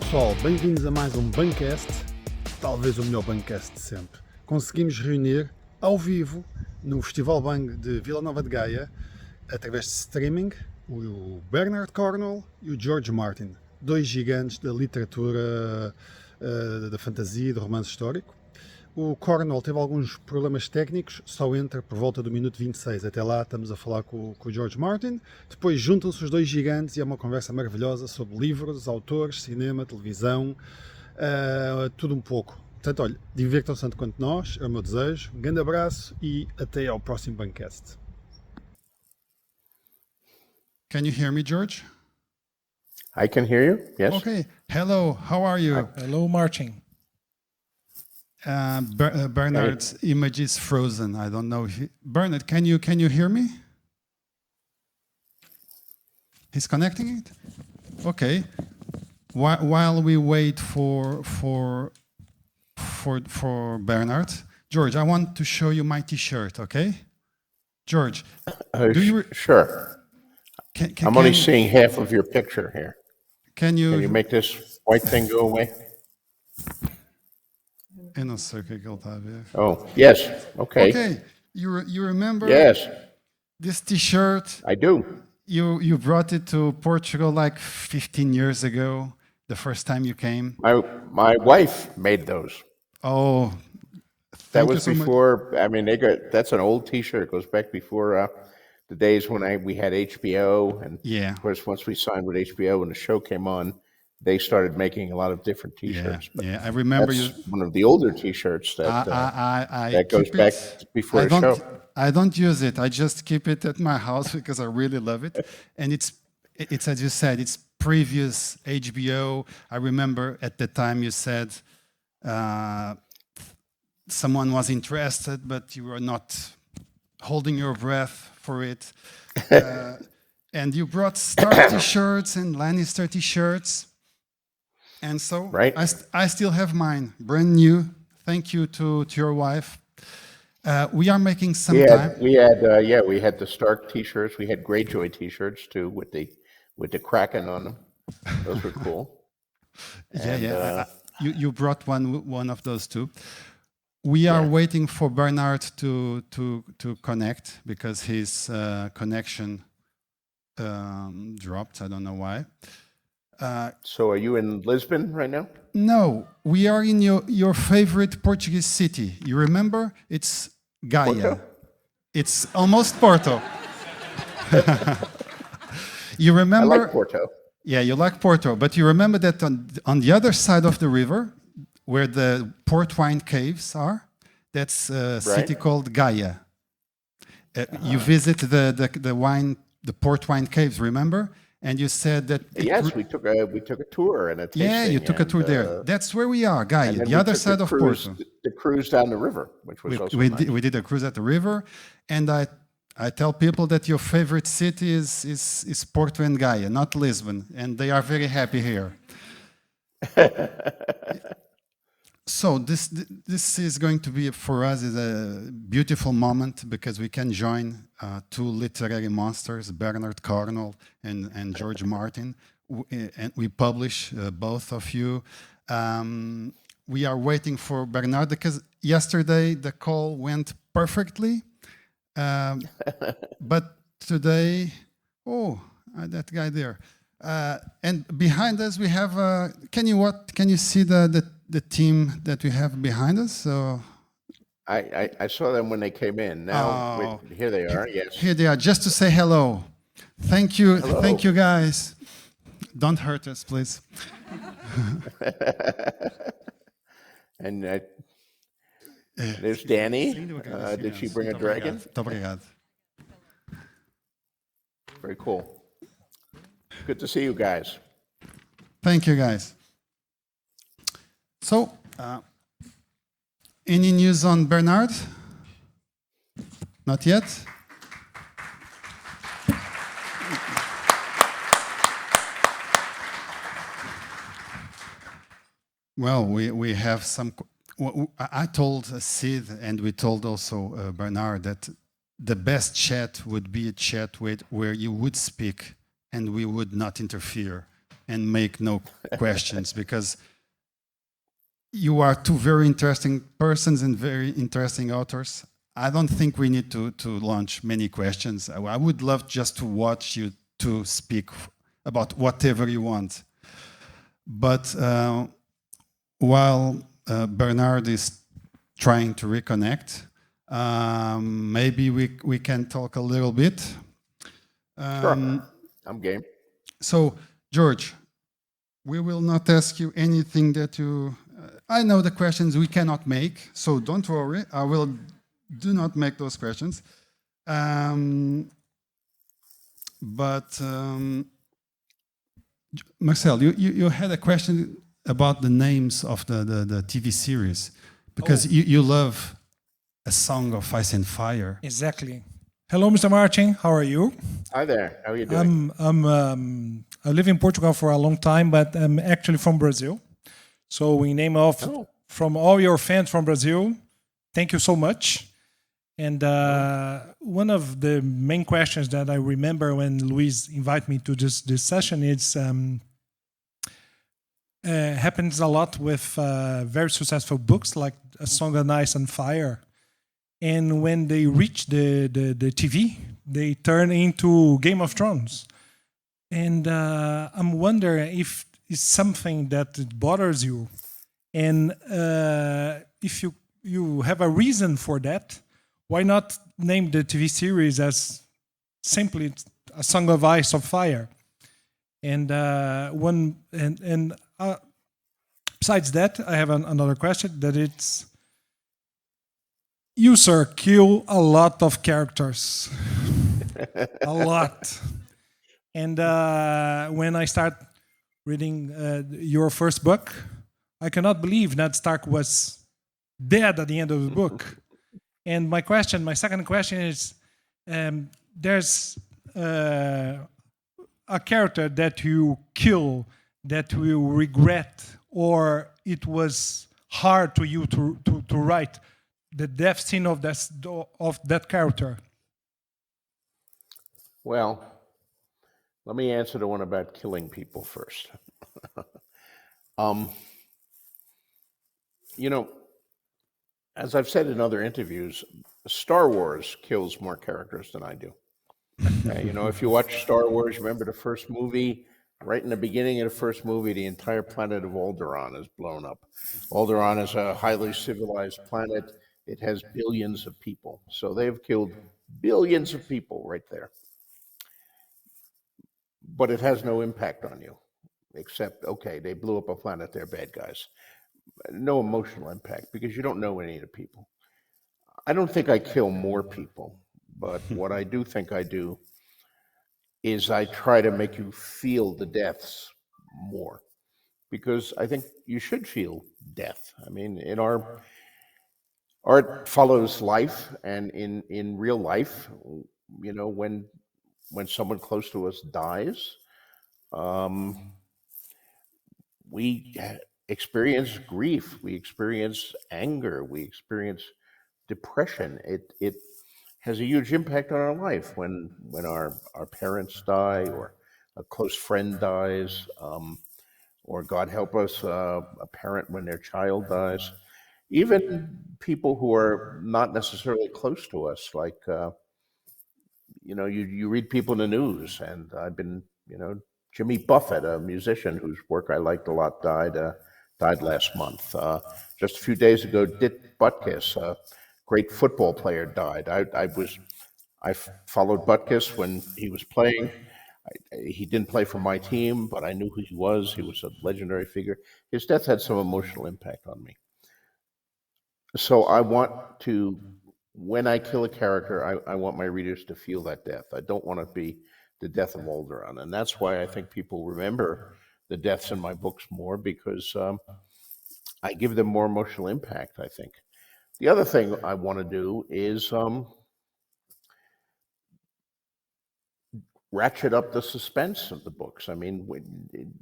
pessoal, bem-vindos a mais um BANGCAST, talvez o melhor BANGCAST de sempre. Conseguimos reunir ao vivo no Festival Bang de Vila Nova de Gaia, através de streaming, o Bernard Cornwell e o George Martin, dois gigantes da literatura, da fantasia e do romance histórico. O Cornwell teve alguns problemas técnicos, só entra por volta do minuto 26. Até lá estamos a falar com o George Martin. Depois juntam-se os dois gigantes e é uma conversa maravilhosa sobre livros, autores, cinema, televisão, tudo um pouco. Portanto, olha, divirtam-se tanto quanto nós, é o meu desejo. Um grande abraço e até ao próximo BANGCAST. Can you hear me, George? I can hear you, yes. Okay. Hello, how are you? Hello, Martin. Bernard's image is frozen. I don't know. Bernard, can you hear me? He's connecting it. Okay. While we wait for Bernard, George, I want to show you my T-shirt. Okay, George, do you? Sure. I'm only seeing half of your picture here. Can you make this white thing go away? Eu não sei o que ele está a ver. Oh, yes. Okay. Okay. You remember? Yes, This T-shirt. I do. You brought it to Portugal like 15 years ago. The first time you came. My wife made those. Oh, That was before. I mean, that's an old T-shirt. It goes back before the days when we had HBO, and Yeah. of course, once we signed with HBO and the show came on, they started making a lot of different T-shirts. But Yeah. I remember you. that's one of the older T-shirts that I that goes keep back it. before I the show. don't use it. I just keep it at my house because I really love it. And it's as you said, it's previous HBO. I remember at the time you said someone was interested, but you were not holding your breath for it. And you brought Stark T-shirts and Lannister T-shirts. And so Right. I still have mine, brand new. Thank you to your wife. We are making some time. We had the Stark T-shirts. We had Greyjoy T-shirts too, with the Kraken on them. Those were cool. Yeah. You brought one of those too. We are waiting for Bernard to connect because his connection dropped. I don't know why. So are you in Lisbon right now? No, we are in your favorite Portuguese city. You remember? It's Gaia. Porto? It's almost Porto. You I remember? like Porto. Yeah, you like Porto, but you remember that on the other side of the river, where the port wine caves are, that's a city called Gaia. You visit the port wine caves, remember? And you said that Yes, we took a tour and a tasting. yeah, you took a tour there. That's where we are, Gaia, And then the we other took side of Porto. the cruise down the river, which was also nice. We did a cruise at the river, and I tell people that your favorite city is Porto and Gaia, not Lisbon, and they are very happy here. So this is going to be for us is a beautiful moment because we can join two literary monsters, Bernard Cornwell and George Martin, and we publish both of you. We are waiting for Bernard because yesterday the call went perfectly, but today, that guy there, and behind us we have. Can you see the team that we have behind us? So I saw them when they came in. Now here they are. Yes. here they are, just to say hello. Thank you, Hello. Thank you, guys. Don't hurt us, please. And there's Danny. Did she bring a dragon? Muito obrigado. Very cool. Good to see you guys. Thank you, guys. So, any news on Bernard? Not yet? Well, we have some. I told Sid, and we told also Bernard, that the best chat would be a chat where you would speak and we would not interfere. and make no questions, because you are two very interesting persons and very interesting authors. I don't think we need to launch many questions. I would love just to watch you to speak about whatever you want. But while Bernard is trying to reconnect, maybe we can talk a little bit. Sure, I'm game. So, George, we will not ask you anything that you... I know the questions we cannot make, so don't worry. I will do not make those questions. But Marcel, you had a question about the names of the TV series, because you love A Song of Ice and Fire. Exactly. Hello, Mr. Martin. How are you? Hi there. How are you doing? I live in Portugal for a long time, but I'm actually from Brazil. So in name of from all your fans from Brazil, thank you so much. And one of the main questions that I remember when Luis invited me to this session is happens a lot with very successful books like A Song of Ice and Fire. And when they reach the TV, they turn into Game of Thrones. And I'm wondering if it's something that bothers you. And if you have a reason for that, why not name the TV series as simply A Song of Ice or Fire? And besides that, I have another question. That it's you, sir, kill a lot of characters, a lot. And when I start reading your first book, I cannot believe Ned Stark was dead at the end of the book. And my second question is, there's a character that you kill that you regret, or it was hard to you to write the death scene of that character? Well, let me answer the one about killing people first. You know, as I've said in other interviews, Star Wars kills more characters than I do. You know, if you watch Star Wars, remember the first movie, right in the beginning of the first movie, the entire planet of Alderaan is blown up. Alderaan is a highly civilized planet. It has billions of people. So they've killed billions of people right there. But it has no impact on you, except, okay, they blew up a planet, they're bad guys. No emotional impact, because you don't know any of the people. I don't think I kill more people, but what I do think I do is I try to make you feel the deaths more, because I think you should feel death. I mean, in our art follows life, and in real life, you know, when someone close to us dies, we experience grief, we experience anger, we experience depression. It has a huge impact on our life when our parents die, or a close friend dies, or God help us, a parent when their child dies. Even people who are not necessarily close to us, like you know, you read people in the news, and I've been, you know, Jimmy Buffett, a musician whose work I liked a lot, died last month. Just a few days ago, Dick Butkus, a great football player, died. I followed Butkus when he was playing. He didn't play for my team, but I knew who he was. He was a legendary figure. His death had some emotional impact on me. So I want to, when I kill a character, I want my readers to feel that death. I don't want it to be the death of Alderaan. And that's why I think people remember the deaths in my books more, because I give them more emotional impact, I think. The other thing I want to do is ratchet up the suspense of the books. I mean,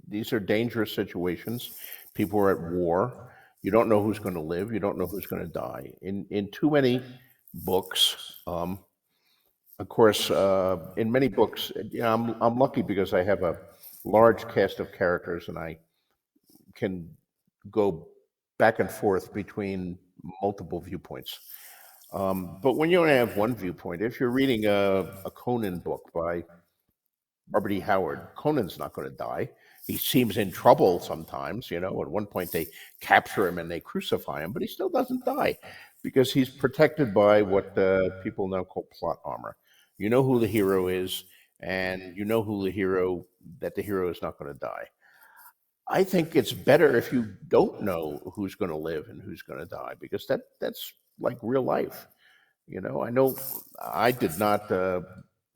these are dangerous situations. People are at war. You don't know who's going to live. You don't know who's going to die. In too many books, of course, in many books, you know, I'm lucky because I have large cast of characters, and I can go back and forth between multiple viewpoints. But when you only have one viewpoint, if you're reading a Conan book by Robert E. Howard, Conan's not going to die. He seems in trouble sometimes, at one point they capture him and they crucify him, but he still doesn't die because he's protected by what people now call plot armor. You know who the hero is, and you know that the hero is not going to die. I think it's better if you don't know who's going to live and who's going to die, because that's like real life. I know I did not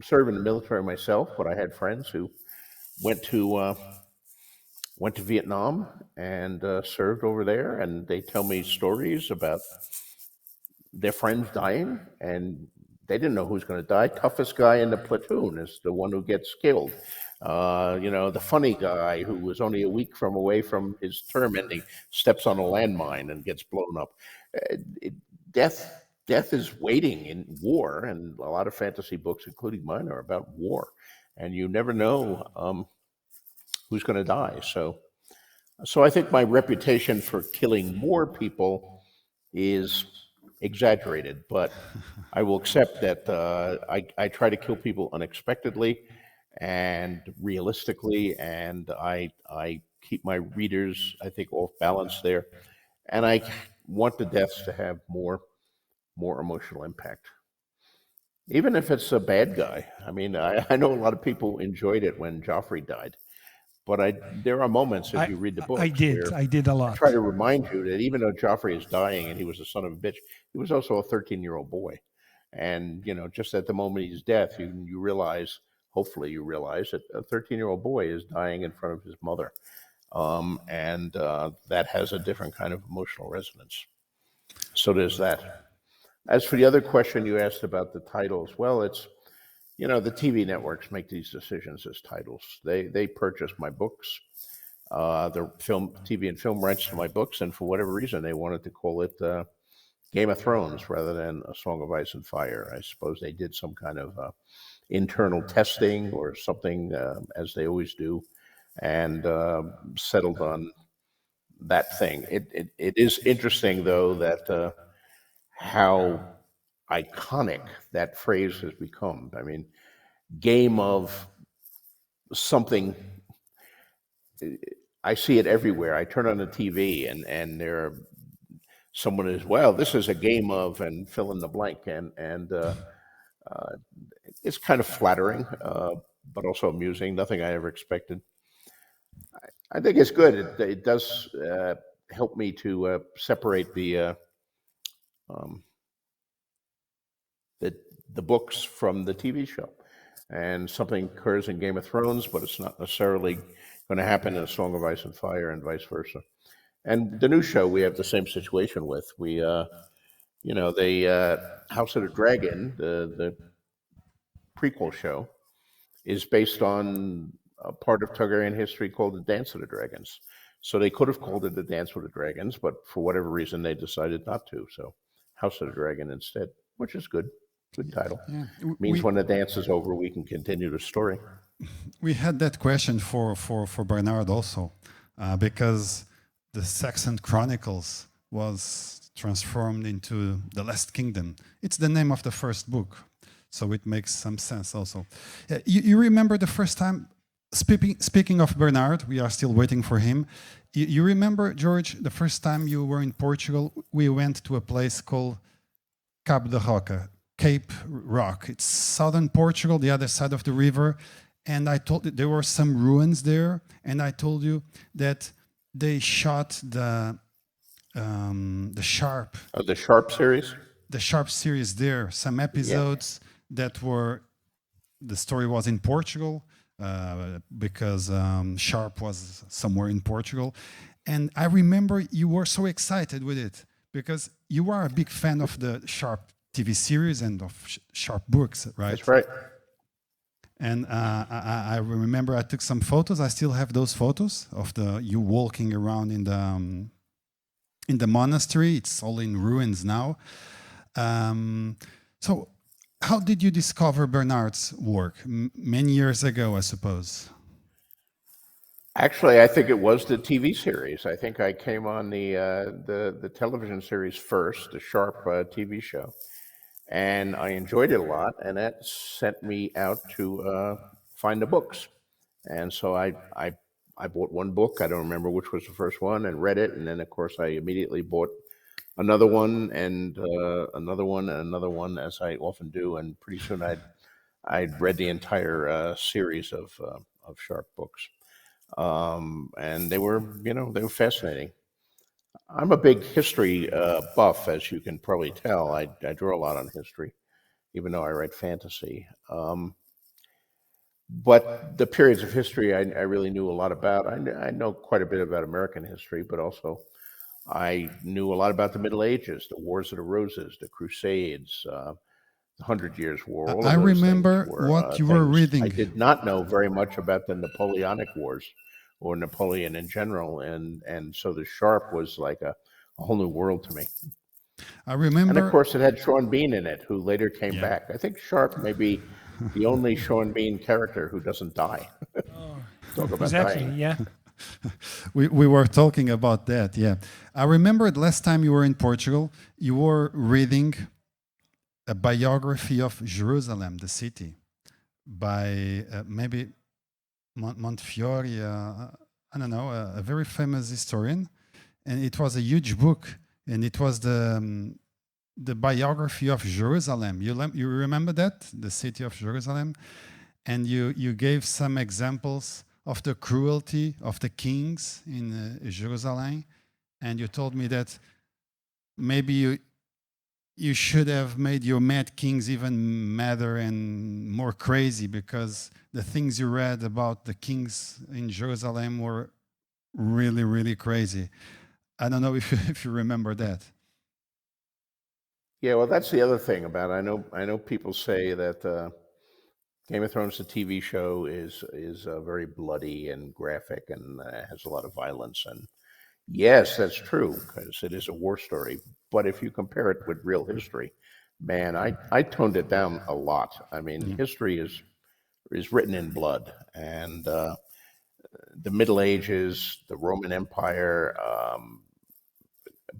serve in the military myself, but I had friends who went to Vietnam and served over there, and they tell me stories about their friends dying, and they didn't know who's going to die. Toughest guy in the platoon is the one who gets killed. The funny guy who was only a week away from his term ending steps on a landmine and gets blown up. Death is waiting in war, and a lot of fantasy books, including mine, are about war, and you never know who's going to die. So I think my reputation for killing more people is exaggerated, but I will accept that I try to kill people unexpectedly and realistically, and I keep my readers, I think, off balance there, and I want the deaths to have more emotional impact, even if it's a bad guy. I mean, I know a lot of people enjoyed it when Joffrey died, but there are moments as you read the book. I did a lot. I try to remind you that even though Joffrey is dying and he was a son of a bitch, he was also a 13-year-old boy. And, just at the moment of his death, you realize, hopefully you realize, that a 13-year-old boy is dying in front of his mother. And that has a different kind of emotional resonance. So there's that. As for the other question you asked about the titles, well, it's, the TV networks make these decisions as titles. They purchase my books, the TV and film rights to my books, and for whatever reason, they wanted to call it Game of Thrones rather than A Song of Ice and Fire. I suppose they did some kind of internal testing or something, as they always do, and settled on that thing. It is interesting, though, that how iconic that phrase has become. I mean, game of something, I see it everywhere. I turn on the TV and someone is, well, this is a game of, and fill in the blank, and it's kind of flattering, but also amusing. Nothing I ever expected. I think it's good. It does help me to separate the books from the TV show. And something occurs in Game of Thrones, but it's not necessarily going to happen in A Song of Ice and Fire, and vice versa. And the new show, we have the same situation with. We, House of the Dragon, the prequel show, is based on a part of Targaryen history called the Dance of the Dragons. So they could have called it the Dance with the Dragons, but for whatever reason, they decided not to. So House of the Dragon instead, which is good. Good title. Yeah. Means when the dance is over, we can continue the story. We had that question for Bernard also, because the Saxon Chronicles was transformed into The Last Kingdom. It's the name of the first book, so it makes some sense also. You remember the first time, speaking of Bernard, we are still waiting for him. You remember, George, the first time you were in Portugal, we went to a place called Cabo da Roca, Cape Rock. It's southern Portugal, the other side of the river. And I told you there were some ruins there. And I told you that they shot the Sharp. Oh, the Sharp series? The Sharp series there. Some episodes that were, the story was in Portugal because Sharp was somewhere in Portugal. And I remember you were so excited with it because you are a big fan of the Sharp TV series and of Sharp books, right? That's right. And I remember I took some photos. I still have those photos of you walking around in the monastery. It's all in ruins now. So how did you discover Bernard's work? Many years ago, I suppose. Actually, I think it was the TV series. I think I came on the television series first, the Sharp TV show, and I enjoyed it a lot. And that sent me out to find the books. And so I bought one book. I don't remember which was the first one, and read it. And then, of course, I immediately bought another one and another one and another one, as I often do. And pretty soon I'd read the entire series of Sharp books. And they were fascinating. I'm a big history buff, as you can probably tell. I draw a lot on history, even though I write fantasy. But the periods of history I really knew a lot about. I know quite a bit about American history, but also I knew a lot about the Middle Ages, the Wars of the Roses, the Crusades, the 100 Years' War. All of I those remember things were, what you were things reading. I did not know very much about the Napoleonic Wars or Napoleon in general, and so the Sharp was like a whole new world to me. I And remember. of course, it had Sean Bean in it, who later came back. I think Sharp may be the only Sean Bean character who doesn't die. Talk about Exactly. dying. Yeah. We were talking about that, yeah. I remember the last time you were in Portugal, you were reading a biography of Jerusalem, the city, by maybe Montefiore, I don't know, a very famous historian. And it was a huge book, and it was the biography of Jerusalem. You remember that? The city of Jerusalem? And you gave some examples of the cruelty of the kings in Jerusalem, and you told me that maybe you should have made your mad kings even madder and more crazy, because the things you read about the kings in Jerusalem were really, really crazy. I don't know if you remember that. Yeah, well, that's the other thing about it. I know people say that Game of Thrones, the TV show, is very bloody and graphic and has a lot of violence. And yes, that's true, because it is a war story. But if you compare it with real history, man, I toned it down a lot. I mean, history is written in blood, and the Middle Ages, the Roman Empire,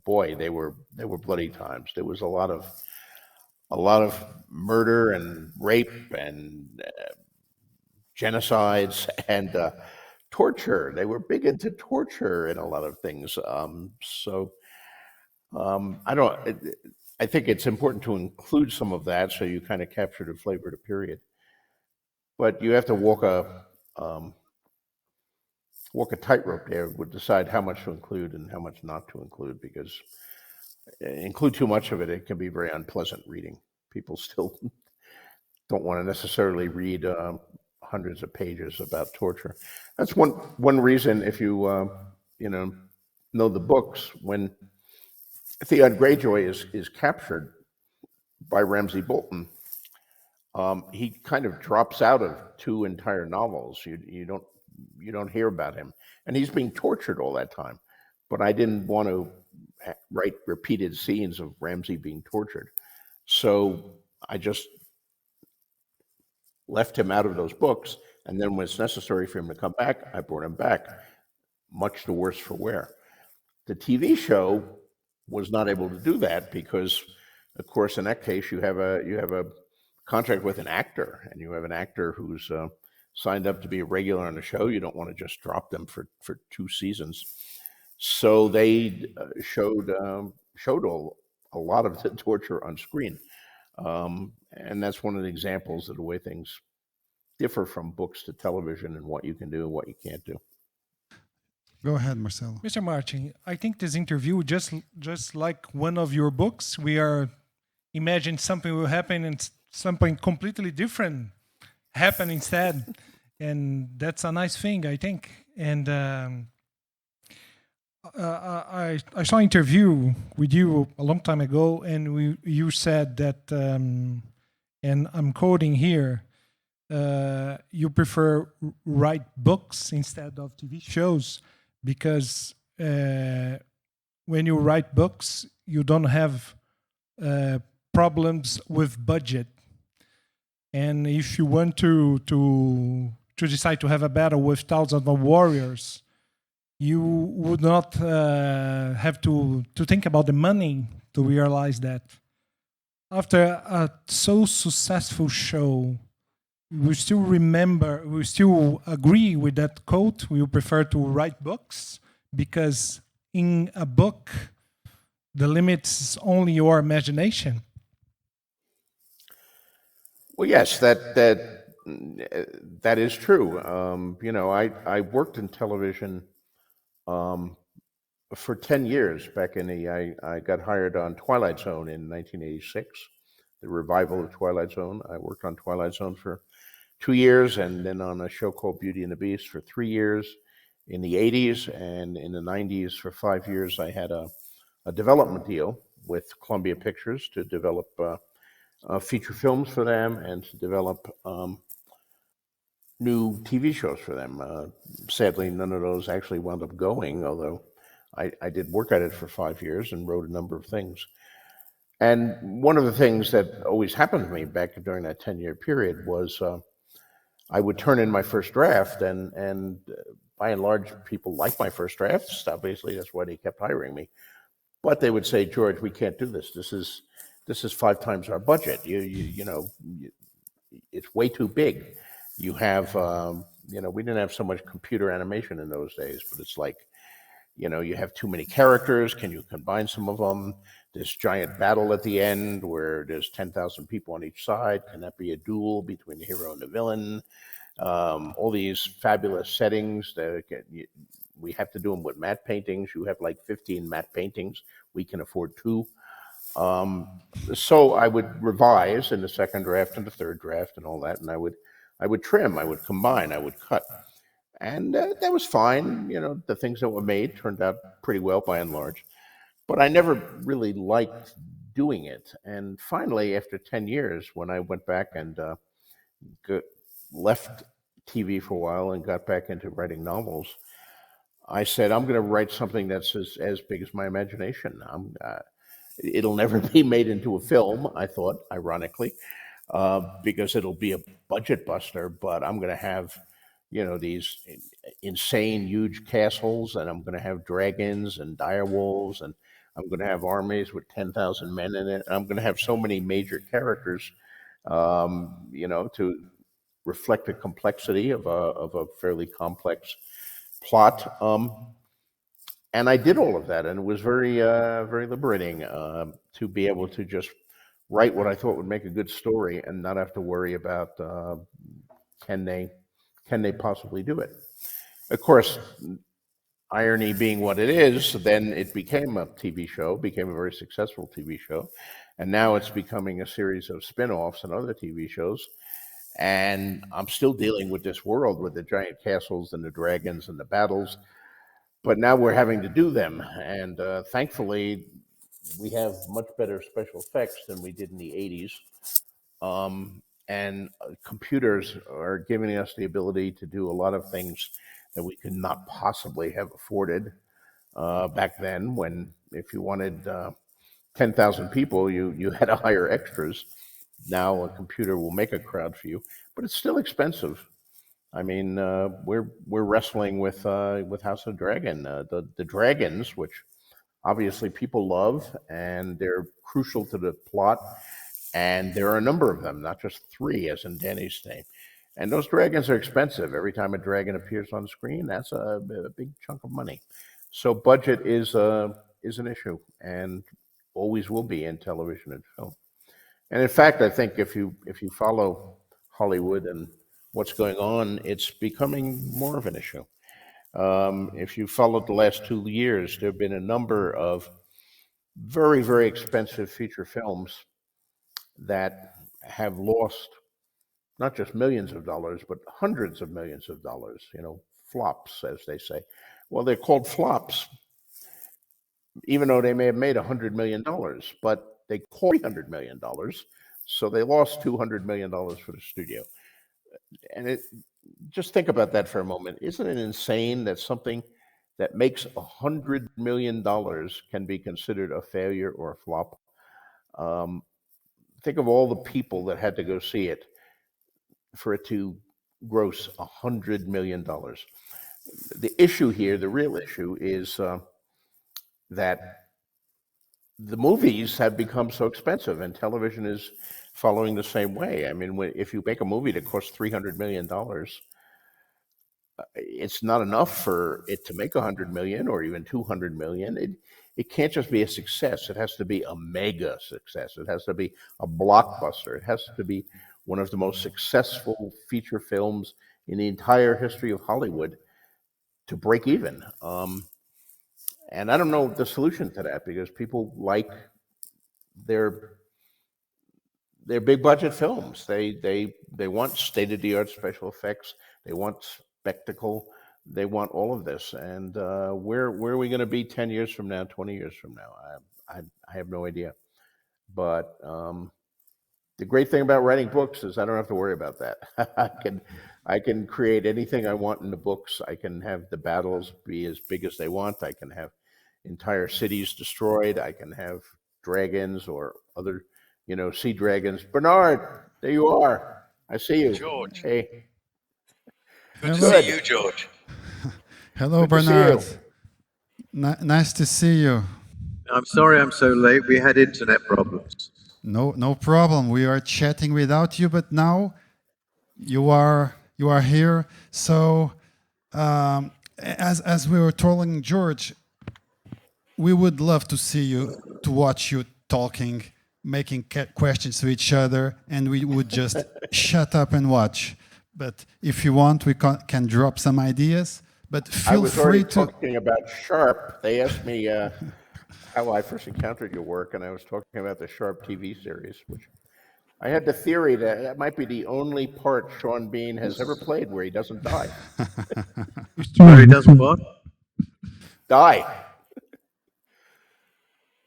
boy, they were bloody times. There was a lot of murder and rape and genocides and torture. They were big into torture in a lot of things. I think it's important to include some of that, so you kind of capture the flavor of the period. But you have to walk a tightrope there, would decide how much to include and how much not to include, because include too much of it, it can be very unpleasant reading. People still don't want to necessarily read hundreds of pages about torture. That's one reason, if you know the books, when Theon Greyjoy is captured by Ramsay Bolton, he kind of drops out of two entire novels. You don't hear about him, and he's being tortured all that time. But I didn't want to write repeated scenes of Ramsay being tortured, so I just left him out of those books. And then when it's necessary for him to come back, I brought him back, much the worse for wear. The TV show was not able to do that because, of course, in that case, you have a contract with an actor, and you have an actor who's signed up to be a regular on the show. You don't want to just drop them for 2 seasons. So they showed a lot of the torture on screen. And that's one of the examples of the way things differ from books to television and what you can do and what you can't do. Go ahead, Marcelo. Mr. Martin, I think this interview, just like one of your books, we are imagining something will happen and something completely different happen instead. And that's a nice thing, I think. And I saw an interview with you a long time ago, and you said that, and I'm quoting here, you prefer write books instead of TV shows because when you write books, you don't have problems with budget. And if you want to to decide to have a battle with thousands of warriors, you would not have to think about the money to realize that. After a so successful show, we still agree with that quote. We prefer to write books because in a book, the limit is only your imagination. Well, yes, that is true. I worked in television for 10 years back in I got hired on Twilight Zone in 1986, the revival of Twilight Zone. I worked on Twilight Zone for 2 years, and then on a show called Beauty and the Beast for 3 years in the 80s, and in the 90s for 5 years I had a development deal with Columbia Pictures to develop feature films for them and to develop new TV shows for them. Sadly, none of those actually wound up going, although I did work at it for 5 years and wrote a number of things. And one of the things that always happened to me back during that 10-year period was I would turn in my first draft, and by and large, people liked my first drafts. Obviously, that's why they kept hiring me. But they would say, George, we can't do this. This is 5 times our budget. It's way too big. You have, we didn't have so much computer animation in those days, but it's like, you have too many characters. Can you combine some of them? This giant battle at the end where there's 10,000 people on each side. Can that be a duel between the hero and the villain? All these fabulous settings. We have to do them with matte paintings. You have like 15 matte paintings. We can afford 2. So I would revise in the second draft and the third draft and all that, and I would trim, I would combine, I would cut. And that was fine. The things that were made turned out pretty well by and large. But I never really liked doing it. And finally, after 10 years, when I went back and left TV for a while and got back into writing novels, I said, I'm going to write something that's as big as my imagination. It'll never be made into a film, I thought, ironically, because it'll be a budget buster, but I'm going to have these insane, huge castles, and I'm going to have dragons and dire wolves, and I'm going to have armies with 10,000 men in it. I'm going to have so many major characters, to reflect the complexity of a fairly complex plot. And I did all of that, and it was very, very liberating to be able to just write what I thought would make a good story and not have to worry about can they possibly do it. Of course, irony being what it is, then it became a TV show, became a very successful TV show, and now it's becoming a series of spin-offs and other TV shows. And I'm still dealing with this world with the giant castles and the dragons and the battles, but now we're having to do them. And thankfully, we have much better special effects than we did in the 80s. And computers are giving us the ability to do a lot of things that we could not possibly have afforded back then, when if you wanted 10,000 people, you had to hire extras. Now a computer will make a crowd for you, but it's still expensive. I mean, we're wrestling with House of Dragon, the dragons, which obviously people love, and they're crucial to the plot. And there are a number of them, not just 3, as in Danny's name. And those dragons are expensive. Every time a dragon appears on screen, that's a big chunk of money. So budget is an issue, and always will be in television and film. And in fact, I think if you follow Hollywood and what's going on, it's becoming more of an issue. If you followed the last 2 years, there have been a number of very, very expensive feature films that have lost not just millions of dollars, but hundreds of millions of dollars, flops, as they say. Well, they're called flops, even though they may have made $100 million, but they cost $300 million. So they lost $200 million for the studio. And just think about that for a moment. Isn't it insane that something that makes $100 million can be considered a failure or a flop? Think of all the people that had to go see it for it to gross $100 million. The issue here, the real issue, is that the movies have become so expensive, and television is following the same way. I mean, if you make a movie that costs $300 million, it's not enough for it to make 100 million or even 200 million. It can't just be a success. It has to be a mega success. It has to be a blockbuster. It has to be one of the most successful feature films in the entire history of Hollywood to break even. And I don't know the solution to that, because people like their big budget films. They want state of the art special effects. They want spectacle. They want all of this. And where are we going to be 10 years from now, 20 years from now? I have no idea. But the great thing about writing books is I don't have to worry about that. I can create anything I want in the books. I can have the battles be as big as they want. I can have entire cities destroyed. I can have dragons or other, sea dragons. Bernard, there you are. I see you. George. Hey. Good to Good. see you, George. Hello, Good to see Bernard. you. Nice to see you. I'm sorry I'm so late. We had internet problems. No problem. We are chatting without you, but now you are here. So, as we were telling George, we would love to see you, to watch you talking, making questions to each other, and we would just shut up and watch. But if you want, we can drop some ideas. But I feel was free already to. talking about Sharp. They asked me how I first encountered your work, and I was talking about the Sharp TV series, which I had the theory that might be the only part Sean Bean has ever played where he doesn't die. Where he doesn't what? Die.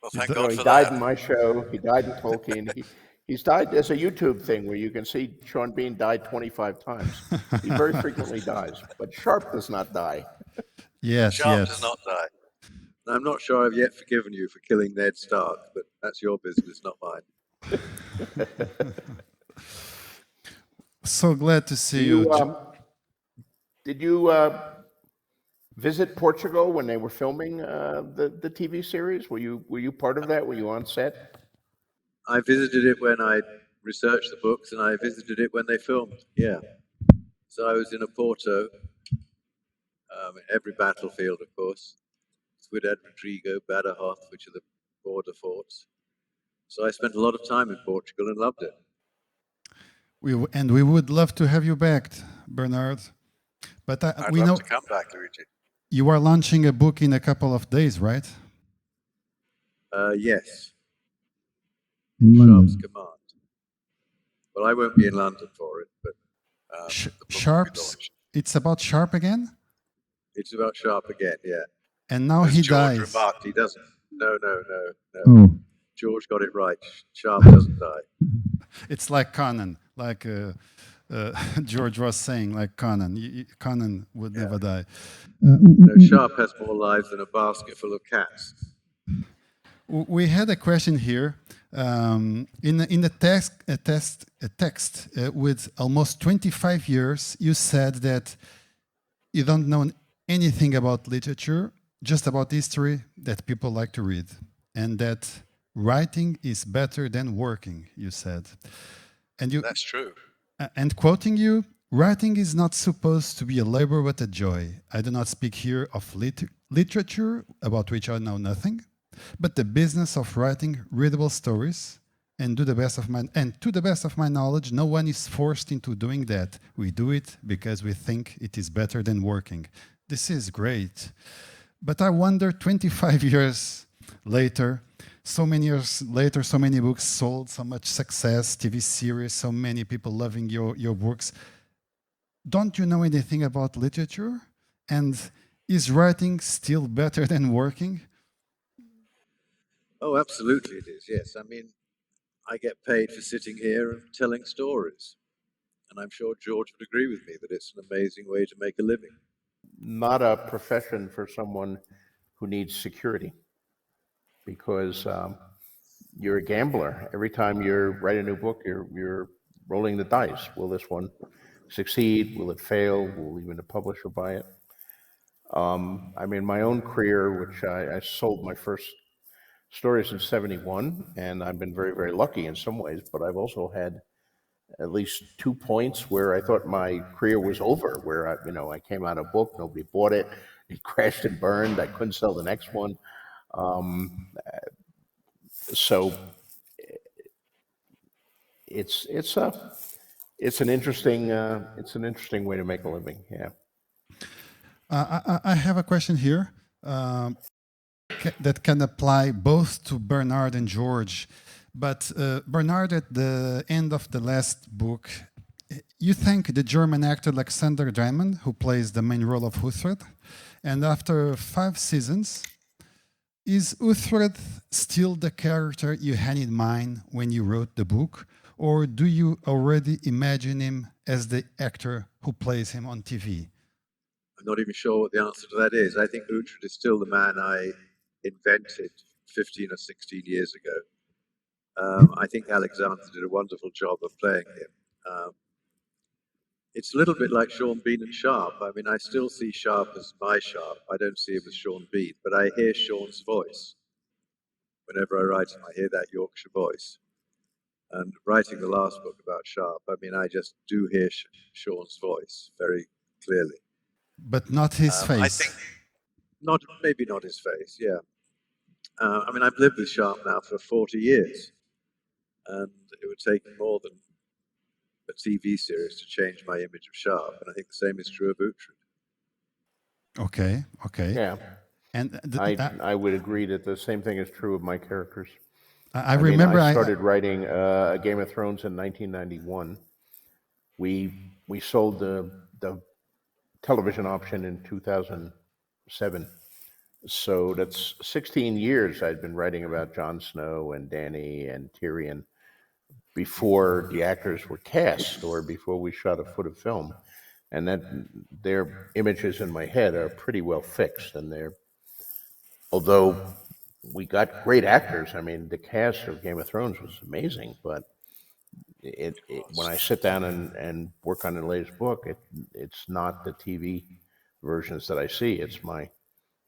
Well, thank So God he for died in that. my show. He died in Tolkien. He's died. There's a YouTube thing where you can see Sean Bean died 25 times. He very frequently dies, but Sharp does not die. Yes, Sharp yes. does not die. I'm not sure I've yet forgiven you for killing Ned Stark, but that's your business, not mine. So glad to see you. Did you visit Portugal when they were filming the TV series? Were you part of that? Were you on set? I visited it when I researched the books, and I visited it when they filmed. Yeah. So I was in Oporto, every battlefield, of course. Ciudad Rodrigo, Badajoz, which are the border forts. So I spent a lot of time in Portugal and loved it. We would love to have you back, Bernard. But I'd we love know to come back, Luigi. you are launching a book in a couple of days, right? Yes. Sharp's command. Well, I won't be in London for it, but the book will be Sharp's. launched. It's about Sharp again, It's about Sharp again, yeah. and now As he George dies. remarked, he doesn't. No. George got it right. Sharp doesn't die. It's like Conan, like George was saying, like Conan. Conan would never die. No, Sharp has more lives than a basket full of cats. We had a question here. In the text with almost 25 years, you said that you don't know anything about literature, just about history that people like to read, and that writing is better than working, you said. And you, That's true. and quoting you, writing is not supposed to be a labor but a joy. I do not speak here of literature, about which I know nothing, but the business of writing readable stories. And to the best of my knowledge, no one is forced into doing that. We do it because we think it is better than working. This is great. But I wonder, 25 years later, so many years later, so many books sold, so much success, TV series, so many people loving your books. Don't you know anything about literature? And is writing still better than working? Oh, absolutely it is, yes. I mean, I get paid for sitting here and telling stories. And I'm sure George would agree with me that it's an amazing way to make a living. Not a profession for someone who needs security, because you're a gambler. Every time you write a new book, you're rolling the dice. Will this one succeed? Will it fail? Will even a publisher buy it? I mean, my own career, which I sold my first stories in '71, and I've been very, very lucky in some ways, but I've also had at least 2 points where I thought my career was over, where I came out a book, nobody bought it, it crashed and burned, I couldn't sell the next one. So it's an interesting way to make a living. Yeah. I have a question here that can apply both to Bernard and George. But Bernard, at the end of the last book, you thank the German actor Alexander Dreymon, who plays the main role of Uhtred. And after 5 seasons, is Uhtred still the character you had in mind when you wrote the book? Or do you already imagine him as the actor who plays him on TV? I'm not even sure what the answer to that is. I think Uhtred is still the man I invented 15 or 16 years ago. I think Alexander did a wonderful job of playing him. It's a little bit like Sean Bean and Sharp. I mean, I still see Sharp as my Sharp. I don't see him as Sean Bean, but I hear Sean's voice. Whenever I write him, I hear that Yorkshire voice. And writing the last book about Sharp, I mean, I just do hear Sean's voice very clearly. But not his face. I think maybe not his face, yeah. I mean, I've lived with Sharp now for 40 years. And it would take more than a TV series to change my image of Sharp, and I think the same is true of Uhtred. Okay. Yeah. And I would agree that the same thing is true of my characters. I remember I started writing Game of Thrones in 1991. We sold the television option in 2007. So that's 16 years I'd been writing about Jon Snow and Dany and Tyrion before the actors were cast or before we shot a foot of film. And that their images in my head are pretty well fixed. And although we got great actors, I mean, the cast of Game of Thrones was amazing, but when I sit down and work on the latest book, it's not the TV versions that I see. It's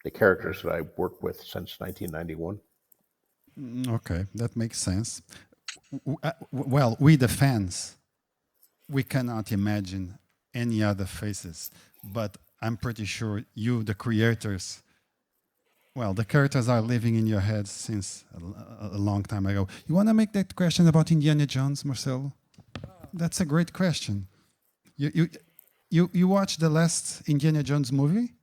the characters that I've worked with since 1991. Okay, that makes sense. Well, we the fans, we cannot imagine any other faces, but I'm pretty sure you, the creators, well, the characters are living in your head since a long time ago. You want to make that question about Indiana Jones, Marcelo? That's a great question. You watched the last Indiana Jones movie?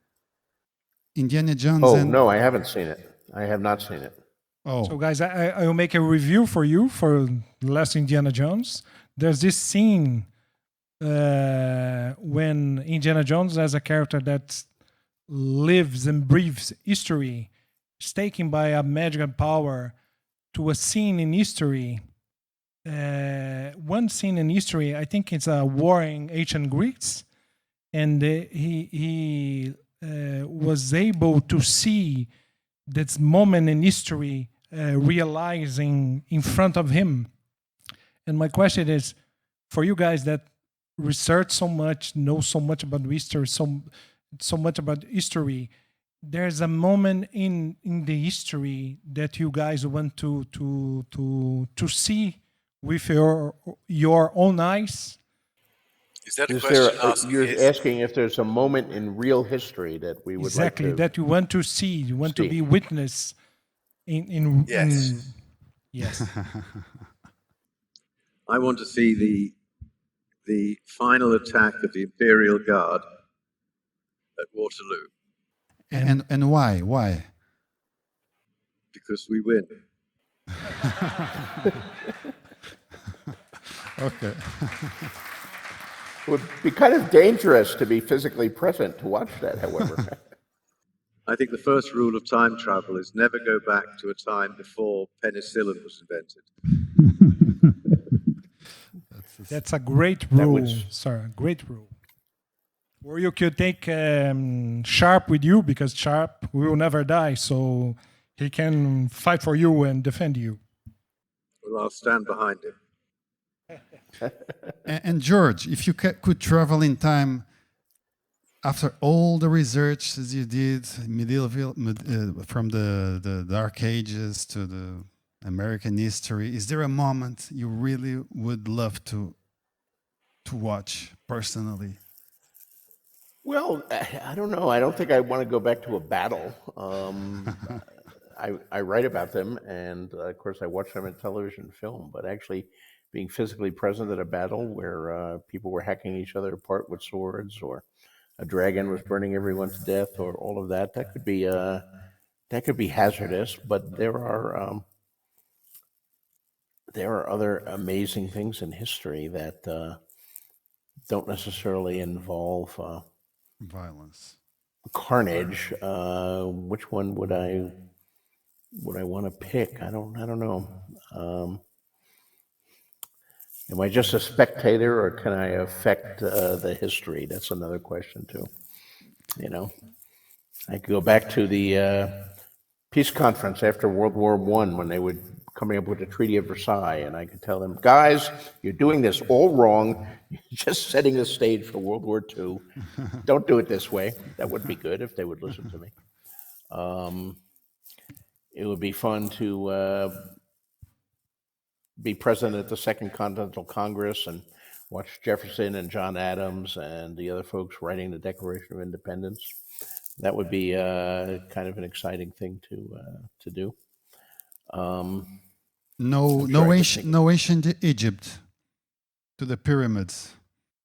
Indiana Jones. Oh, no, I haven't seen it. I have not seen it. Oh. So, guys, I will make a review for you for The Last Indiana Jones. There's this scene when Indiana Jones, as a character that lives and breathes history, is taken by a magical power to a scene in history. One scene in history, I think it's a war in ancient Greeks, and he was able to see this moment in history realizing in front of him. And my question is, for you guys that research so much, know so much about history, so much about history, there's a moment in the history that you guys want to see with your own eyes? Is that a question? You're asking if there's a moment in real history that we would exactly like to that you want to see, you want to be witness in yes. Yes. I want to see the final attack of the Imperial Guard at Waterloo. And why? Why? Because we win. Okay. It would be kind of dangerous to be physically present to watch that, however. I think the first rule of time travel is never go back to a time before penicillin was invented. That's a great rule, sir. Great rule. Or you could take Sharp with you, because Sharp will never die, so he can fight for you and defend you. Well, I'll stand behind him. And George, if you could travel in time after all the research that you did, from the Dark Ages to the American history, is there a moment you really would love to watch personally? Well, I don't know. I don't think I want to go back to a battle. I write about them, and of course, I watch them in television and film. But actually, being physically present at a battle where people were hacking each other apart with swords, or a dragon was burning everyone to death, or all of that, that could be hazardous. But there are other amazing things in history that don't necessarily involve Violence. carnage. Which one would I want to pick? I don't know. Am I just a spectator, or can I affect the history? That's another question too. I could go back to the peace conference after World War I when they were coming up with the Treaty of Versailles, and I could tell them, guys, you're doing this all wrong. You're just setting the stage for World War II. Don't do it this way. That would be good if they would listen to me. It would be fun to be present at the Second Continental Congress and watch Jefferson and John Adams and the other folks writing the Declaration of Independence. That would be kind of an exciting thing to do. No ancient Egypt to the pyramids,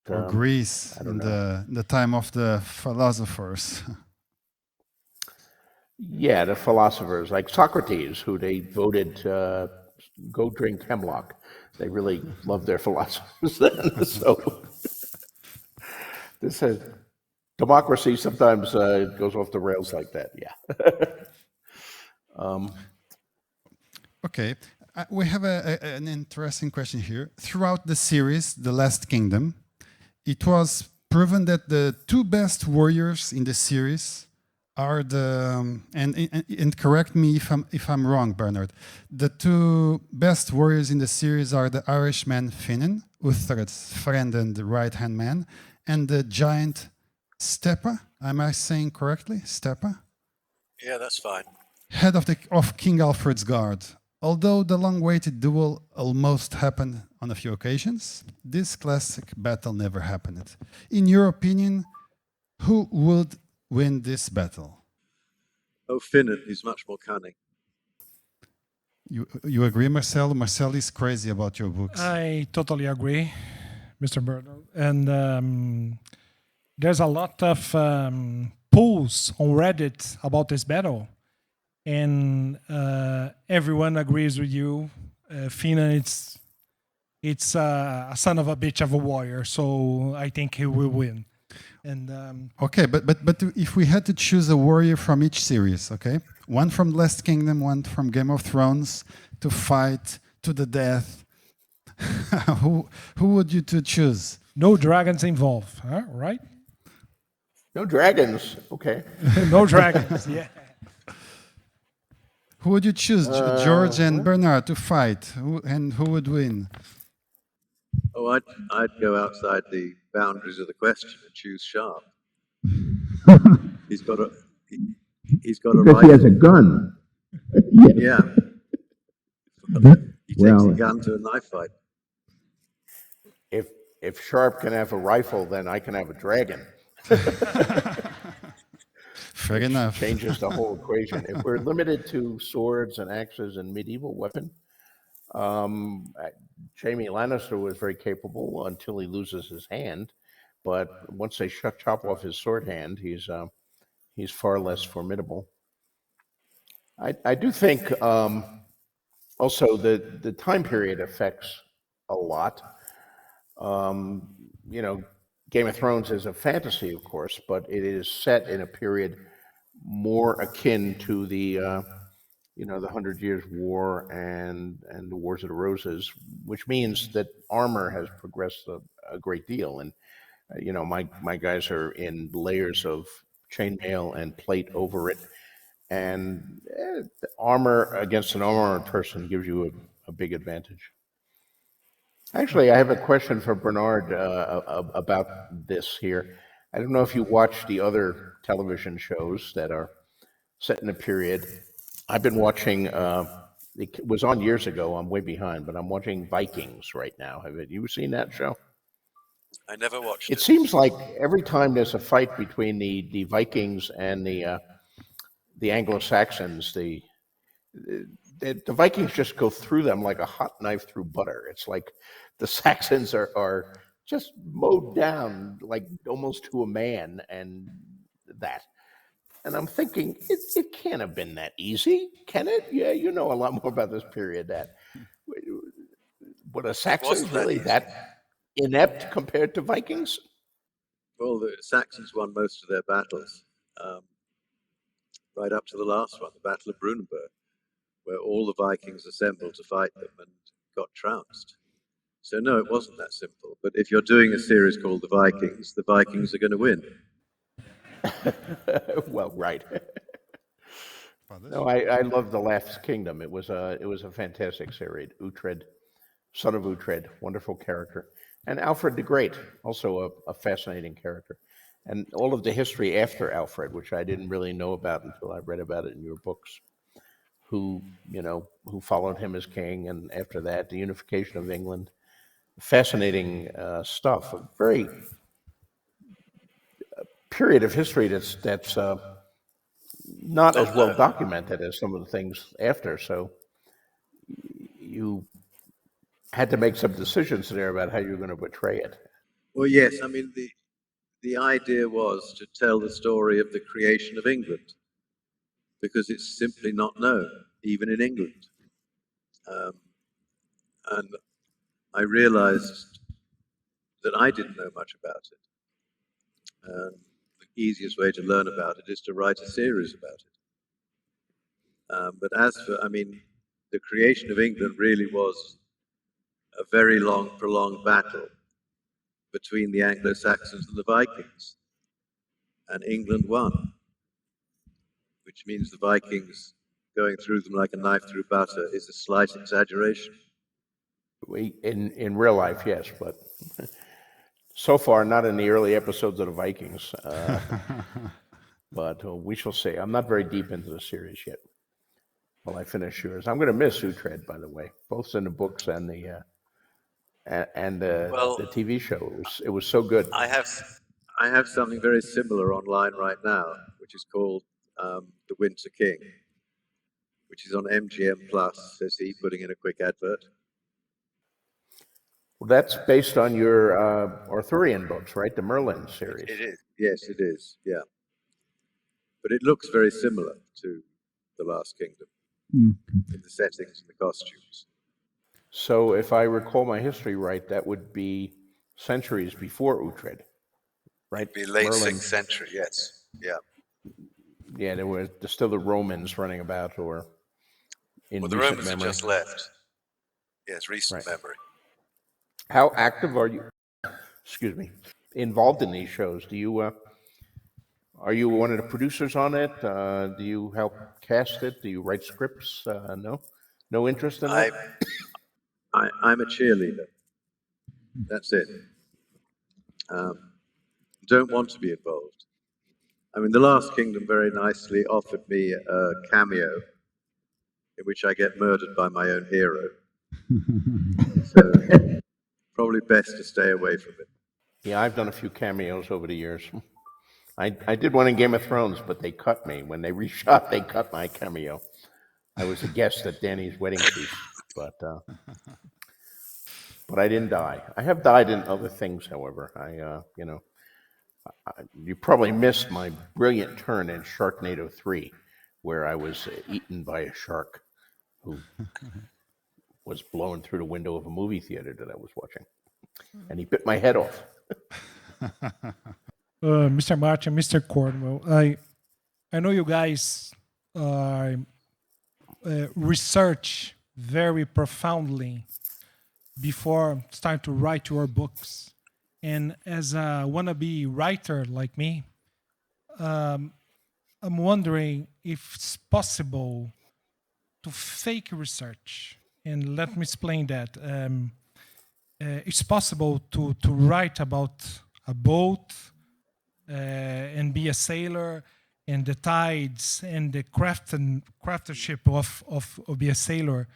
or Greece in the time of the philosophers. Yeah, the philosophers like Socrates, who they voted go drink hemlock. They really loved their philosophers then. So this is democracy sometimes goes off the rails like that. Yeah. Okay, we have an interesting question here. Throughout the series, The Last Kingdom, it was proven that the two best warriors in the series are and correct me if I'm wrong, Bernard. The two best warriors in the series are the Irishman Finan, Uhtred's friend and the right-hand man, and the giant Stepa. Am I saying correctly? Stepa? Yeah, that's fine. Head of King Alfred's guard. Although the long-awaited duel almost happened on a few occasions, this classic battle never happened. In your opinion, who would win this battle? Oh, Finan, he's much more cunning. You agree, Marcelo? Marcelo is crazy about your books. I totally agree, Mr. Bernard. And there's a lot of polls on Reddit about this battle. And everyone agrees with you. Finan, it's a son of a bitch of a warrior, so I think he will win. And okay, but if we had to choose a warrior from each series, okay, one from Last Kingdom, one from Game of Thrones, to fight to the death, who would you to choose? No dragons involved, huh? Right? No dragons. Okay. No dragons. Yeah. Who would you choose, George and Bernard, to fight? And who would win? Oh, I'd go outside the boundaries of the question and choose Sharp. He's got a Because he has a gun. Yeah. He takes a gun to a knife fight. If Sharp can have a rifle, then I can have a dragon. Fair enough. Changes the whole equation. If we're limited to swords and axes and medieval weapon, Jaime Lannister was very capable until he loses his hand. But once they chop off his sword hand, he's far less formidable. I do think also the time period affects a lot. Game of Thrones is a fantasy, of course, but it is set in a period more akin to the 100 Years' War and the Wars of the Roses, which means that armor has progressed a great deal. And my guys are in layers of chainmail and plate over it, and armor against an unarmed person gives you a big advantage. Actually, I have a question for Bernard about this here. I don't know if you watch the other television shows that are set in a period. I've been watching, it was on years ago, I'm way behind, but I'm watching Vikings right now. Have you seen that show? I never watched It it. seems like every time there's a fight between the Vikings and the Anglo-Saxons, the Vikings just go through them like a hot knife through butter. It's like the Saxons are just mowed down like almost to a man, and that. And I'm thinking, it can't have been that easy, can it? Yeah, you know a lot more about this period. That were Saxons wasn't that really easy. that inept compared to Vikings? Well, the Saxons won most of their battles, right up to the last one, the Battle of Brunanburg, where all the Vikings assembled to fight them and got trounced. So no, it wasn't that simple. But if you're doing a series called The Vikings are going to win. Well, right. Well, this- No, I love The Last Kingdom. It was a fantastic series. Uhtred, son of Uhtred, wonderful character, and Alfred the Great, also a fascinating character, and all of the history after Alfred, which I didn't really know about until I read about it in your books. Who followed him as king, and after that, the unification of England. Fascinating stuff. A very period of history that's not as well documented as some of the things after. So you had to make some decisions there about how you're going to portray it. Well, yes, I mean, the idea was to tell the story of the creation of England, because it's simply not known, even in England. And I realized that I didn't know much about it. And the easiest way to learn about it is to write a series about it. But as for, I mean, the creation of England really was a very long, prolonged battle between the Anglo-Saxons and the Vikings. And England won, which means the Vikings going through them like a knife through butter is a slight exaggeration. In real life, yes, but so far not in the early episodes of the Vikings. But we shall see. I'm not very deep into the series yet. Well, I finish yours. I'm going to miss Uhtred, by the way, both in the books and the TV show. It was so good. I have something very similar online right now, which is called The Winter King, which is on MGM Plus, says he, putting in a quick advert. Well, that's based on your Arthurian books, right? The Merlin series. It is. Yes, it is. Yeah. But it looks very similar to The Last Kingdom in the settings and the costumes. So, if I recall my history right, that would be centuries before Uhtred, right? It'd be late Merlin. 6th century, yes. Yeah. Yeah, there's still the Romans running about, or in Well, the recent Romans have memory. just left. Yes, recent Right. memory. How active are you? Excuse me. Involved in these shows? Do you? Are you one of the producers on it? Do you help cast it? Do you write scripts? No interest in that. I'm a cheerleader. That's it. Don't want to be involved. I mean, The Last Kingdom very nicely offered me a cameo in which I get murdered by my own hero. So probably best to stay away from it. Yeah, I've done a few cameos over the years. I did one in Game of Thrones, but they cut me. When they reshot, they cut my cameo. I was a guest at Dany's wedding feast, but I didn't die. I have died in other things, however. You probably missed my brilliant turn in Sharknado 3, where I was eaten by a shark who was blown through the window of a movie theater that I was watching, and he bit my head off. Mr. Martin, Mr. Cornwell, I know you guys research very profoundly before starting to write your books. And as a wannabe writer like me, I'm wondering if it's possible to fake research. And let me explain that. it's possible to write about a boat and be a sailor and the tides and the craftsmanship of be a sailor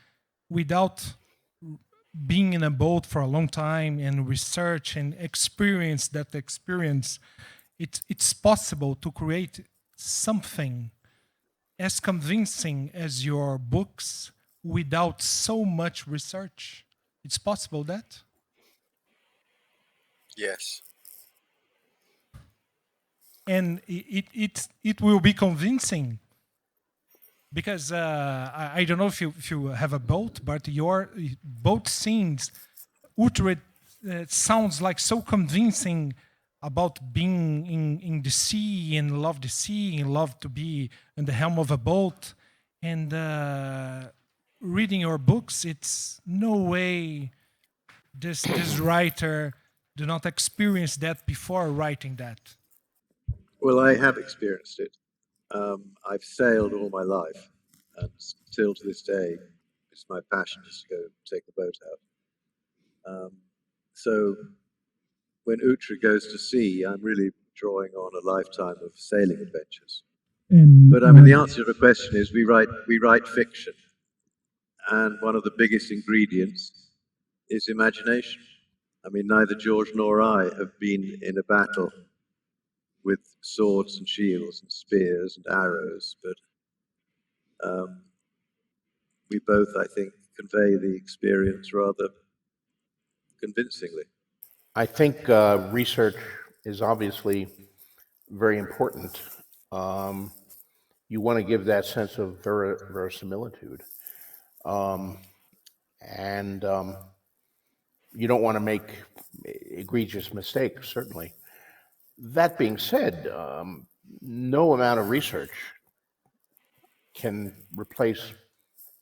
without being in a boat for a long time and research and experience that experience. It's possible to create something as convincing as your books without so much research. It's possible that? Yes. And it will be convincing because I don't know if you have a boat, but your boat scenes sounds like so convincing about being in the sea and love the sea and love to be in the helm of a boat. And reading your books, it's no way this writer do not experience that before writing that. Well, I have experienced it. I've sailed all my life, and still to this day, it's my passion just to go take a boat out. So when Uhtred goes to sea, I'm really drawing on a lifetime of sailing adventures. But I mean, the answer to the question is we write fiction, and one of the biggest ingredients is imagination. I mean, neither George nor I have been in a battle with swords and shields and spears and arrows, but we both, I think, convey the experience rather convincingly. I think research is obviously very important. You want to give that sense of verisimilitude. And you don't want to make egregious mistakes, certainly. That being said, no amount of research can replace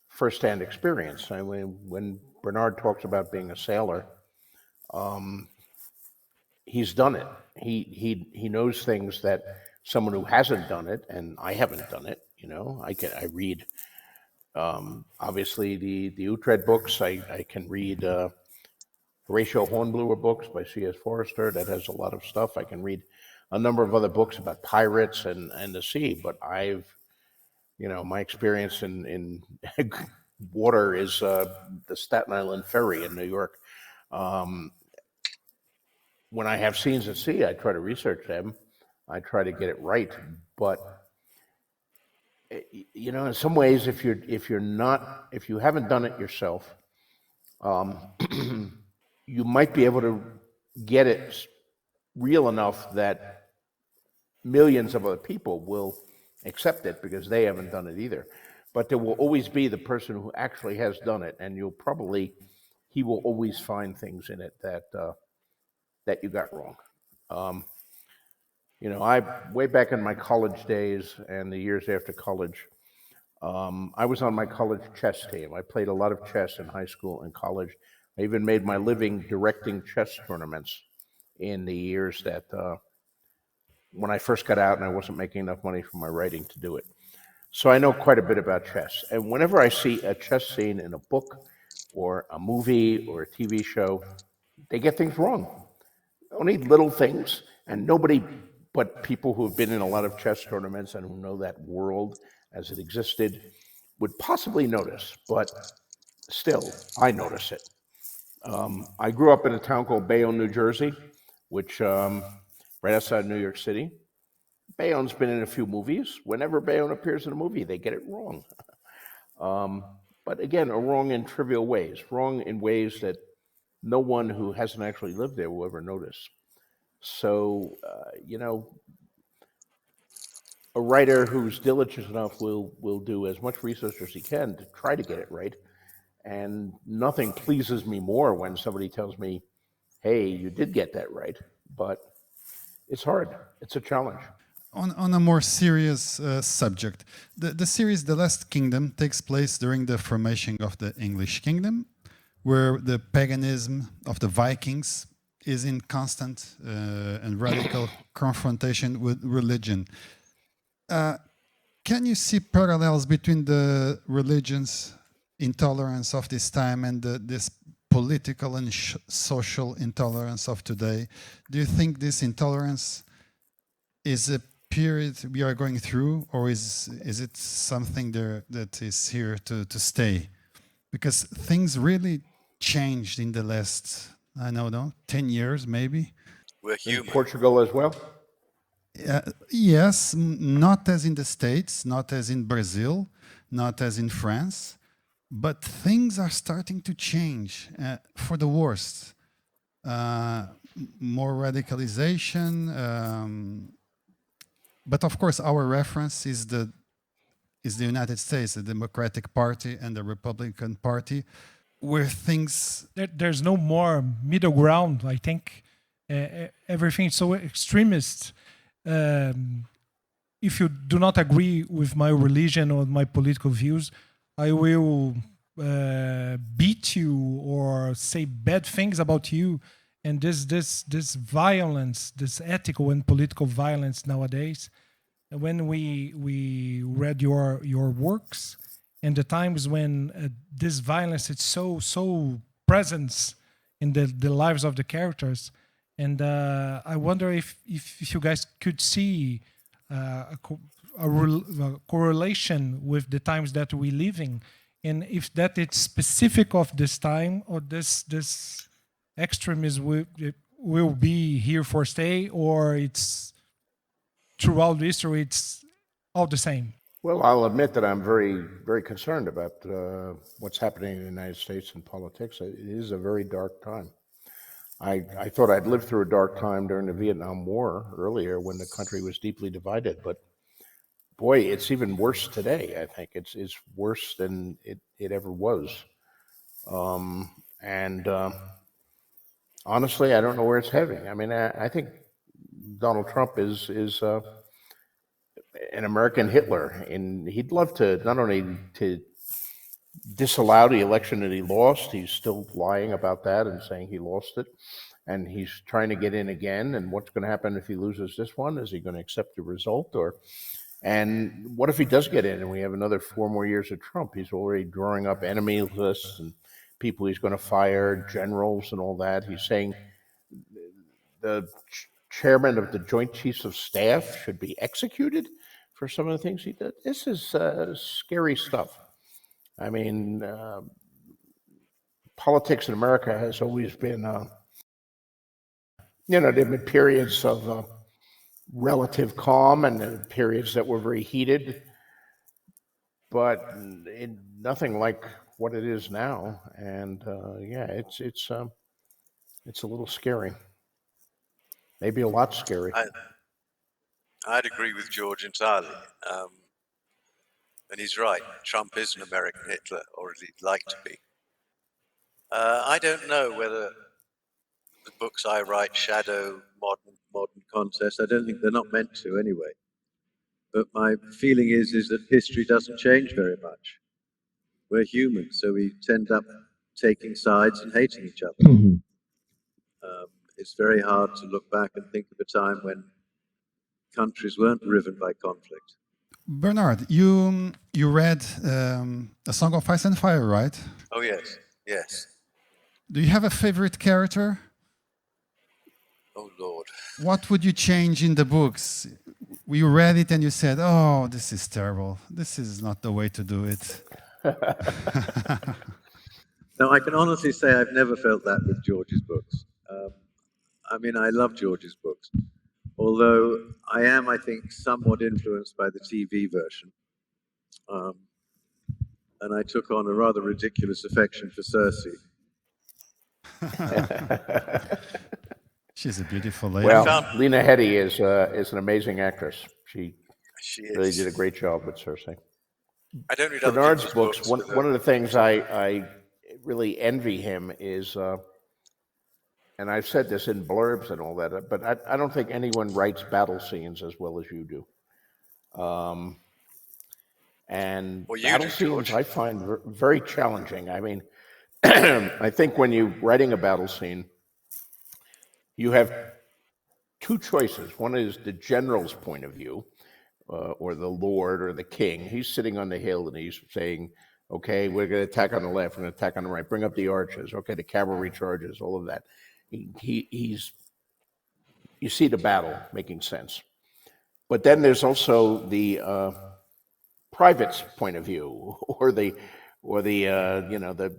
firsthand experience. I mean, when Bernard talks about being a sailor, he's done it. He knows things that someone who hasn't done it, and I haven't done it. You know, I read obviously the Uhtred books. I can read Horatio Hornblower books by C.S. Forester. That has a lot of stuff. I can read a number of other books about pirates and the sea. But my experience in water is the Staten Island Ferry in New York. When I have scenes at sea, I try to research them. I try to get it right. But in some ways, if you haven't done it yourself, you might be able to get it real enough that millions of other people will accept it because they haven't done it either. But there will always be the person who actually has done it, and he will always find things in it that you got wrong. I way back in my college days and the years after college, I was on my college chess team. I played a lot of chess in high school and college. I even made my living directing chess tournaments in the years that when I first got out and I wasn't making enough money from my writing to do it. So I know quite a bit about chess. And whenever I see a chess scene in a book or a movie or a TV show, they get things wrong. Only little things, and nobody but people who have been in a lot of chess tournaments and who know that world as it existed would possibly notice, but still, I notice it. I grew up in a town called Bayonne, New Jersey, which right outside New York City. Bayonne's been in a few movies. Whenever Bayonne appears in a movie, they get it wrong. But again, wrong in trivial ways, wrong in ways that no one who hasn't actually lived there will ever notice. So, a writer who's diligent enough will do as much research as he can to try to get it right. And nothing pleases me more when somebody tells me, hey, you did get that right. But it's hard. It's a challenge. On a more serious subject, the series The Last Kingdom takes place during the formation of the English Kingdom, where the paganism of the Vikings is in constant and radical confrontation with religion. Can you see parallels between the religions intolerance of this time and this political and social intolerance of today. Do you think this intolerance is a period we are going through, or is it something there that is here to stay? Because things really changed in the last, I don't know, 10 years maybe. We're In human. Portugal as well? Yes, not as in the States, not as in Brazil, not as in France, but things are starting to change for the worst. More radicalization, but of course our reference is the United States, the Democratic Party and the Republican Party, where things... There's no more middle ground, I think. Everything's so extremist. If you do not agree with my religion or my political views, I will beat you or say bad things about you. And this violence, this ethical and political violence nowadays, when we read your works and the times when this violence is so present in the lives of the characters, and I wonder if you guys could see a correlation with the times that we live in, and if that it's specific of this time, or this extremism will be here for stay, or it's throughout history it's all the same. Well, I'll admit that I'm very, very concerned about what's happening in the United States in politics. It is a very dark time. I thought I'd lived through a dark time during the Vietnam War earlier when the country was deeply divided, but boy, it's even worse today. I think it's worse than it ever was. Honestly, I don't know where it's heading. I mean, I think Donald Trump is an American Hitler, and he'd love to not only to disallow the election that he lost. He's still lying about that and saying he lost it, and he's trying to get in again. And what's going to happen if he loses this one? Is he going to accept the result, and what if he does get in and we have another 4 more years of Trump? He's already drawing up enemy lists and people he's going to fire, generals and all that. He's saying the chairman of the Joint Chiefs of Staff should be executed for some of the things he did. This is scary stuff. I mean, politics in America has always been, there have been periods of relative calm and periods that were very heated, but nothing like what it is now. And it's a little scary, maybe a lot scary. I'd agree with George entirely. And he's right. Trump is an American Hitler, or at least like to be. I don't know whether the books I write shadow modern contests. I don't think they're not meant to anyway. But my feeling is that history doesn't change very much. We're human, so we tend up taking sides and hating each other. It's very hard to look back and think of a time when countries weren't riven by conflict. Bernard, you read A Song of Ice and Fire, right? Oh, yes. Do you have a favorite character? Oh, Lord. What would you change in the books? You read it and you said, oh, this is terrible. This is not the way to do it. No, I can honestly say I've never felt that with George's books. I mean, I love George's books, although I am, I think, somewhat influenced by the TV version. And I took on a rather ridiculous affection for Cersei. She's a beautiful lady. Well, Lena Headey is an amazing actress. She really is. did a great job with Cersei. I don't read Bernard's other books. books. One of the things I really envy him is, and I've said this in blurbs and all that, but I don't think anyone writes battle scenes as well as you do. And battle scenes I find very challenging. I mean, I think when you're writing a battle scene, you have two choices. One is the general's point of view, or the lord or the king. He's sitting on the hill and he's saying, Okay, we're going to attack on the left. We're going to attack on the right. Bring up the archers. Okay, the cavalry charges. All of that. He's you see the battle making sense. But then there's also the private's point of view, or the the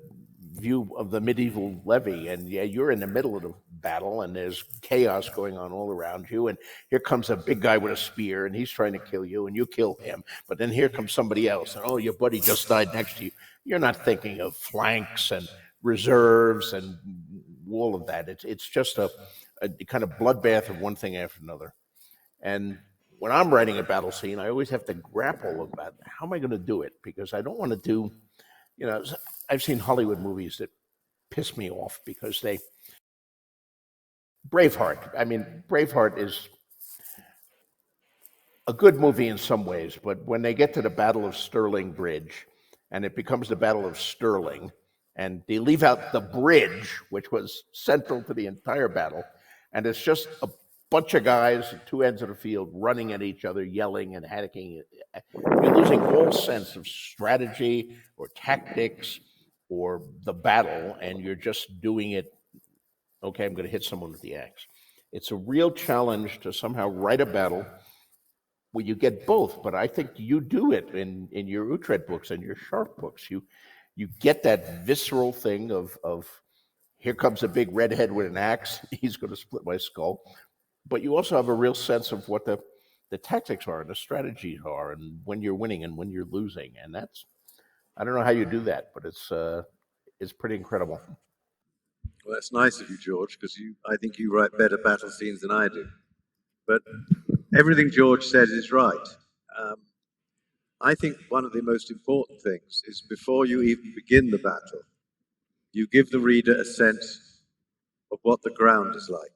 view of the medieval levy. And yeah, you're in the middle of the battle, and there's chaos going on all around you. And here comes a big guy with a spear, and he's trying to kill you, and you kill him. But then here comes somebody else, and oh, your buddy just died next to you. You're not thinking of flanks and reserves and all of that. It's just a kind of bloodbath of one thing after another. And when I'm writing a battle scene, I always have to grapple about how am I going to do it, because I don't want to do, I've seen Hollywood movies that piss me off because Braveheart. I mean, Braveheart is a good movie in some ways, but when they get to the Battle of Stirling Bridge and it becomes the Battle of Stirling, and they leave out the bridge, which was central to the entire battle, and it's just a bunch of guys at two ends of the field running at each other, yelling and hammering. You're losing all sense of strategy or tactics or the battle, and you're just doing it. Okay, I'm going to hit someone with the axe. It's a real challenge to somehow write a battle where you get both. But I think you do it in your Utrecht books and your Sharp books. You get that visceral thing of here comes a big redhead with an axe. He's going to split my skull. But you also have a real sense of what the tactics are and the strategies are, and when you're winning and when you're losing. And that's, I don't know how you do that, but it's pretty incredible. Well, that's nice of you, George, because I think you write better battle scenes than I do. But everything George said is right. I think one of the most important things is before you even begin the battle, you give the reader a sense of what the ground is like,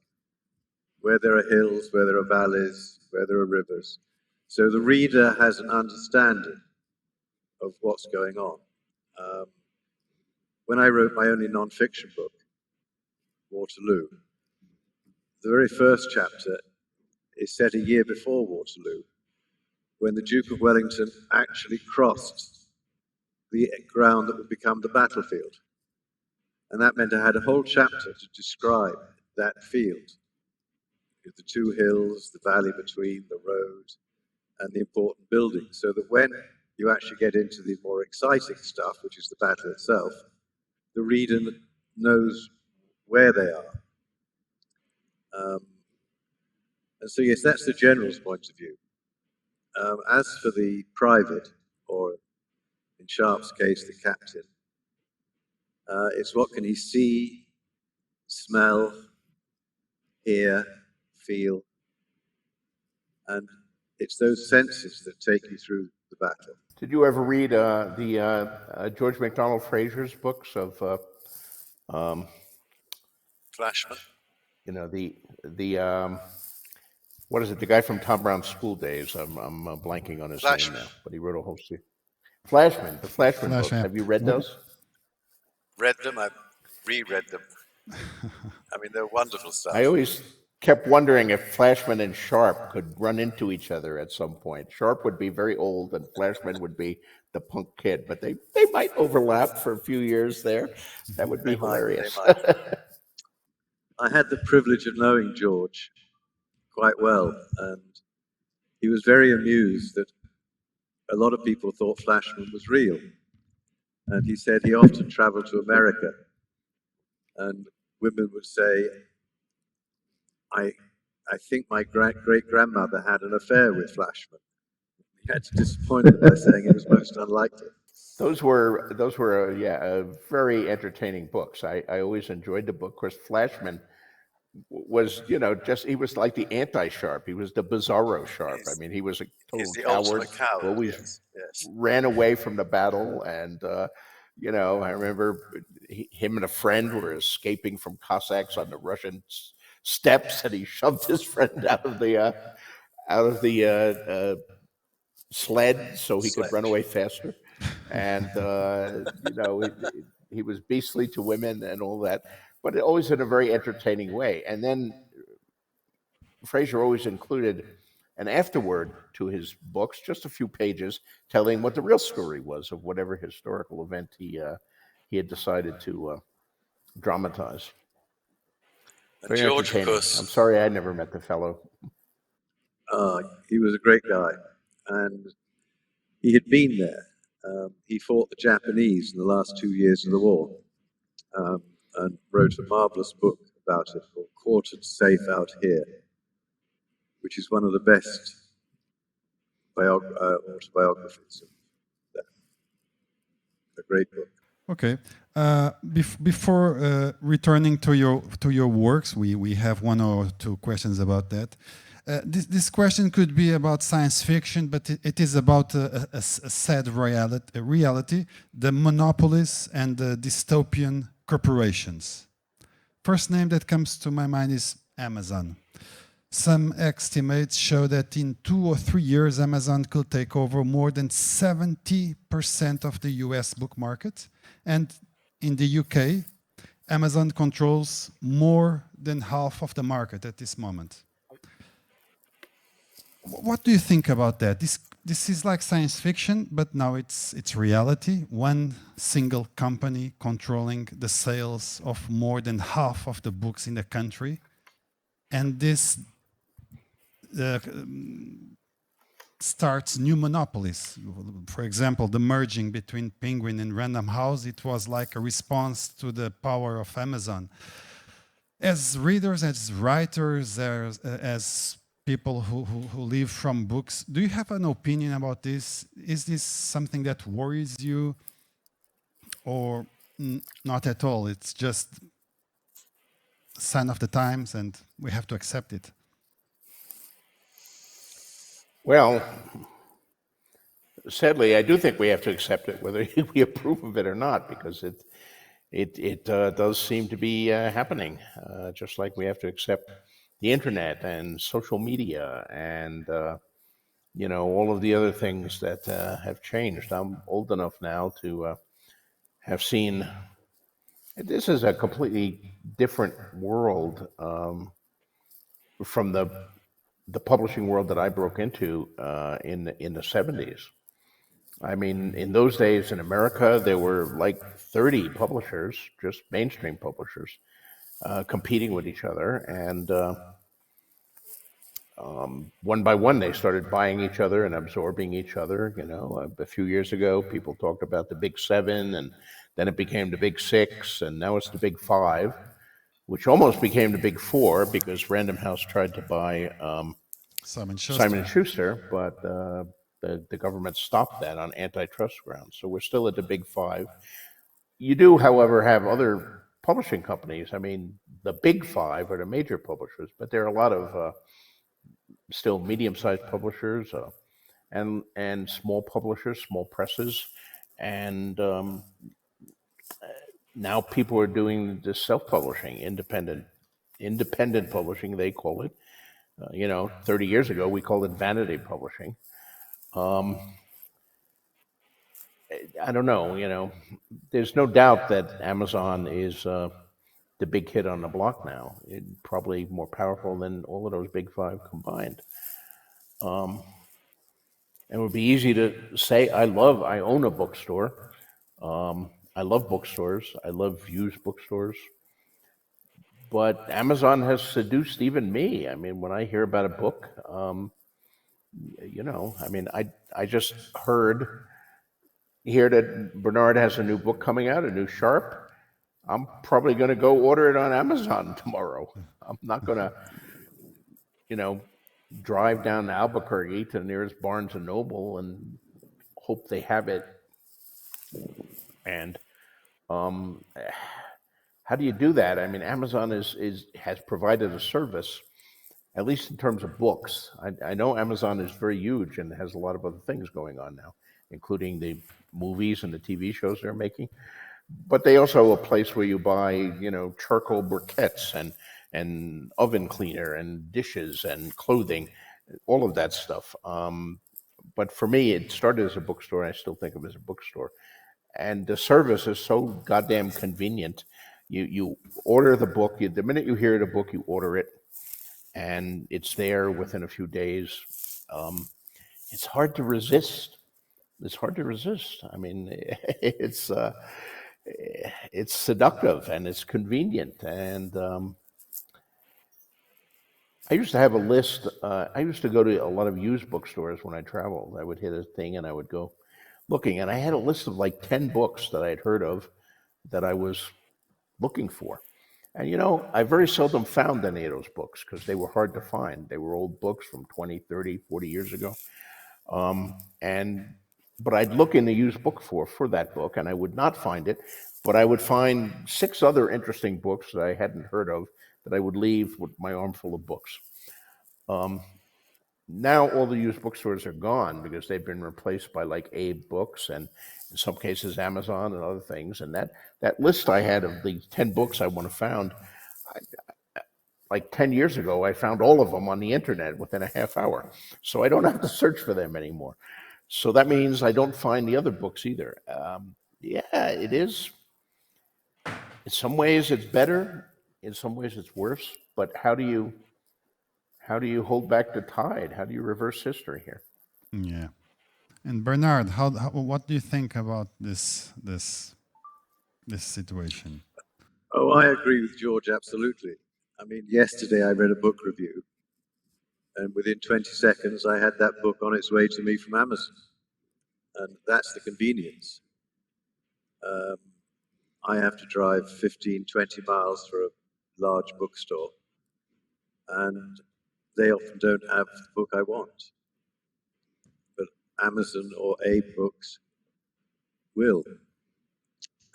where there are hills, where there are valleys, where there are rivers. So the reader has an understanding of what's going on. When I wrote my only non-fiction book, Waterloo, the very first chapter is set a year before Waterloo, when the Duke of Wellington actually crossed the ground that would become the battlefield. And that meant I had a whole chapter to describe that field, with the two hills, the valley between, the road, and the important buildings, so that when you actually get into the more exciting stuff, which is the battle itself, the reader knows where they are. And so, yes, that's the general's point of view. As for the private, or in Sharp's case, the captain, it's what can he see, smell, hear, feel, and it's those senses that take you through the battle. Did you ever read the George MacDonald Fraser's books of Flashman? What is it? The guy from Tom Brown's School Days. I'm blanking on his name now, but he wrote a whole series. Flashman, the Flashman books. Have you read those? Read them. I've reread them. I mean, they're wonderful stuff. I always kept wondering if Flashman and Sharp could run into each other at some point. Sharp would be very old, and Flashman would be the punk kid, but they might overlap for a few years there. That would be hilarious. I had the privilege of knowing George quite well, and he was very amused that a lot of people thought Flashman was real. And he said he often traveled to America, and women would say, I think my great-grandmother had an affair with Flashman. He had to disappoint them by saying it was most unlikely. Those were very entertaining books. I always enjoyed the book. Of course, Flashman was, he was like the anti-Sharp. He was the bizarro Sharp. I mean, he was a total coward. Always ran away from the battle. And, I remember him and a friend were escaping from Cossacks on the Russian steppes, and he shoved his friend out of the sled so he could run away faster. And, he was beastly to women and all that, but always in a very entertaining way. And then Fraser always included an afterword to his books, just a few pages telling what the real story was of whatever historical event he had decided to dramatize. Very George, of entertaining. course, I'm sorry I never met the fellow. he was a great guy, and he had been there. He fought the Japanese in the last 2 years of the war, and wrote a marvelous book about it called Quartered Safe Out Here, which is one of the best autobiographies of that. A great book. Okay. Before returning to your works, we have one or two questions about that. This question could be about science fiction, but it is about a sad reality, the monopolies and the dystopian corporations. First name that comes to my mind is Amazon. Some estimates show that in 2 or 3 years, Amazon could take over more than 70% of the US book market. And in the UK, Amazon controls more than half of the market at this moment. What do you think about that? This is like science fiction, but now it's reality. One single company controlling the sales of more than half of the books in the country. And this starts new monopolies. For example, the merging between Penguin and Random House, it was like a response to the power of Amazon. As readers, as writers, as people who live from books, do you have an opinion about this? Is this something that worries you, or not at all? It's just a sign of the times and we have to accept it. Well, sadly, I do think we have to accept it, whether we approve of it or not, because it does seem to be happening, just like we have to accept the internet and social media and all of the other things that have changed. I'm old enough now to have seen. This is a completely different world from the publishing world that I broke into in the 70s. I mean, in those days in America, there were like 30 publishers, just mainstream publishers, competing with each other, and one by one they started buying each other and absorbing each other. A few years ago, people talked about the Big Seven, and then it became the Big Six, and now it's the Big Five, which almost became the Big Four because Random House tried to buy Simon Schuster, but the government stopped that on antitrust grounds. So we're still at the Big Five. You do, however, have other publishing companies. I mean, the Big Five are the major publishers, but there are a lot of still medium-sized publishers and small publishers, small presses, and now people are doing this self-publishing, independent publishing, they call it. 30 years ago, we called it vanity publishing. I don't know, there's no doubt that Amazon is the big hit on the block now. It's probably more powerful than all of those Big Five combined. And it would be easy to say, I own a bookstore. I love bookstores. I love used bookstores. But Amazon has seduced even me. I mean, when I hear about a book, I just hear that Bernard has a new book coming out, a new Sharp. I'm probably going to go order it on Amazon tomorrow. I'm not going to, drive down to Albuquerque to the nearest Barnes and Noble and hope they have it. And how do you do that? I mean, Amazon has provided a service, at least in terms of books. I know Amazon is very huge and has a lot of other things going on now, including the movies and the TV shows they're making. But they also have a place where you buy, charcoal briquettes and oven cleaner and dishes and clothing, all of that stuff. But for me, it started as a bookstore, and I still think of it as a bookstore. And the service is so goddamn convenient. You order the book. The minute you hear the book, you order it. and it's there within a few days. It's hard to resist. It's hard to resist. I mean, it's seductive and it's convenient. And I used to have a list. I used to go to a lot of used bookstores when I traveled. I would hit a thing and I would go looking, and I had a list of like 10 books that I'd heard of that I was looking for. And I very seldom found any of those books because they were hard to find. They were old books from 20, 30, 40 years ago. But I'd look in the used book for that book, and I would not find it, but I would find 6 other interesting books that I hadn't heard of that I would leave with my armful of books. Now all the used bookstores are gone because they've been replaced by like Abe Books and in some cases Amazon and other things. And that list I had of the 10 books I want to found, like 10 years ago, I found all of them on the internet within a half hour. So I don't have to search for them anymore. So that means I don't find the other books either. Yeah, it is. In some ways it's better. In some ways it's worse. But how do you hold back the tide? How do you reverse history here? Yeah. And Bernard, what do you think about this situation? Oh, I agree with George absolutely. I mean, yesterday I read a book review, and within 20 seconds I had that book on its way to me from Amazon. And that's the convenience. I have to drive 15, 20 miles for a large bookstore, and they often don't have the book I want. But Amazon or Abe Books will.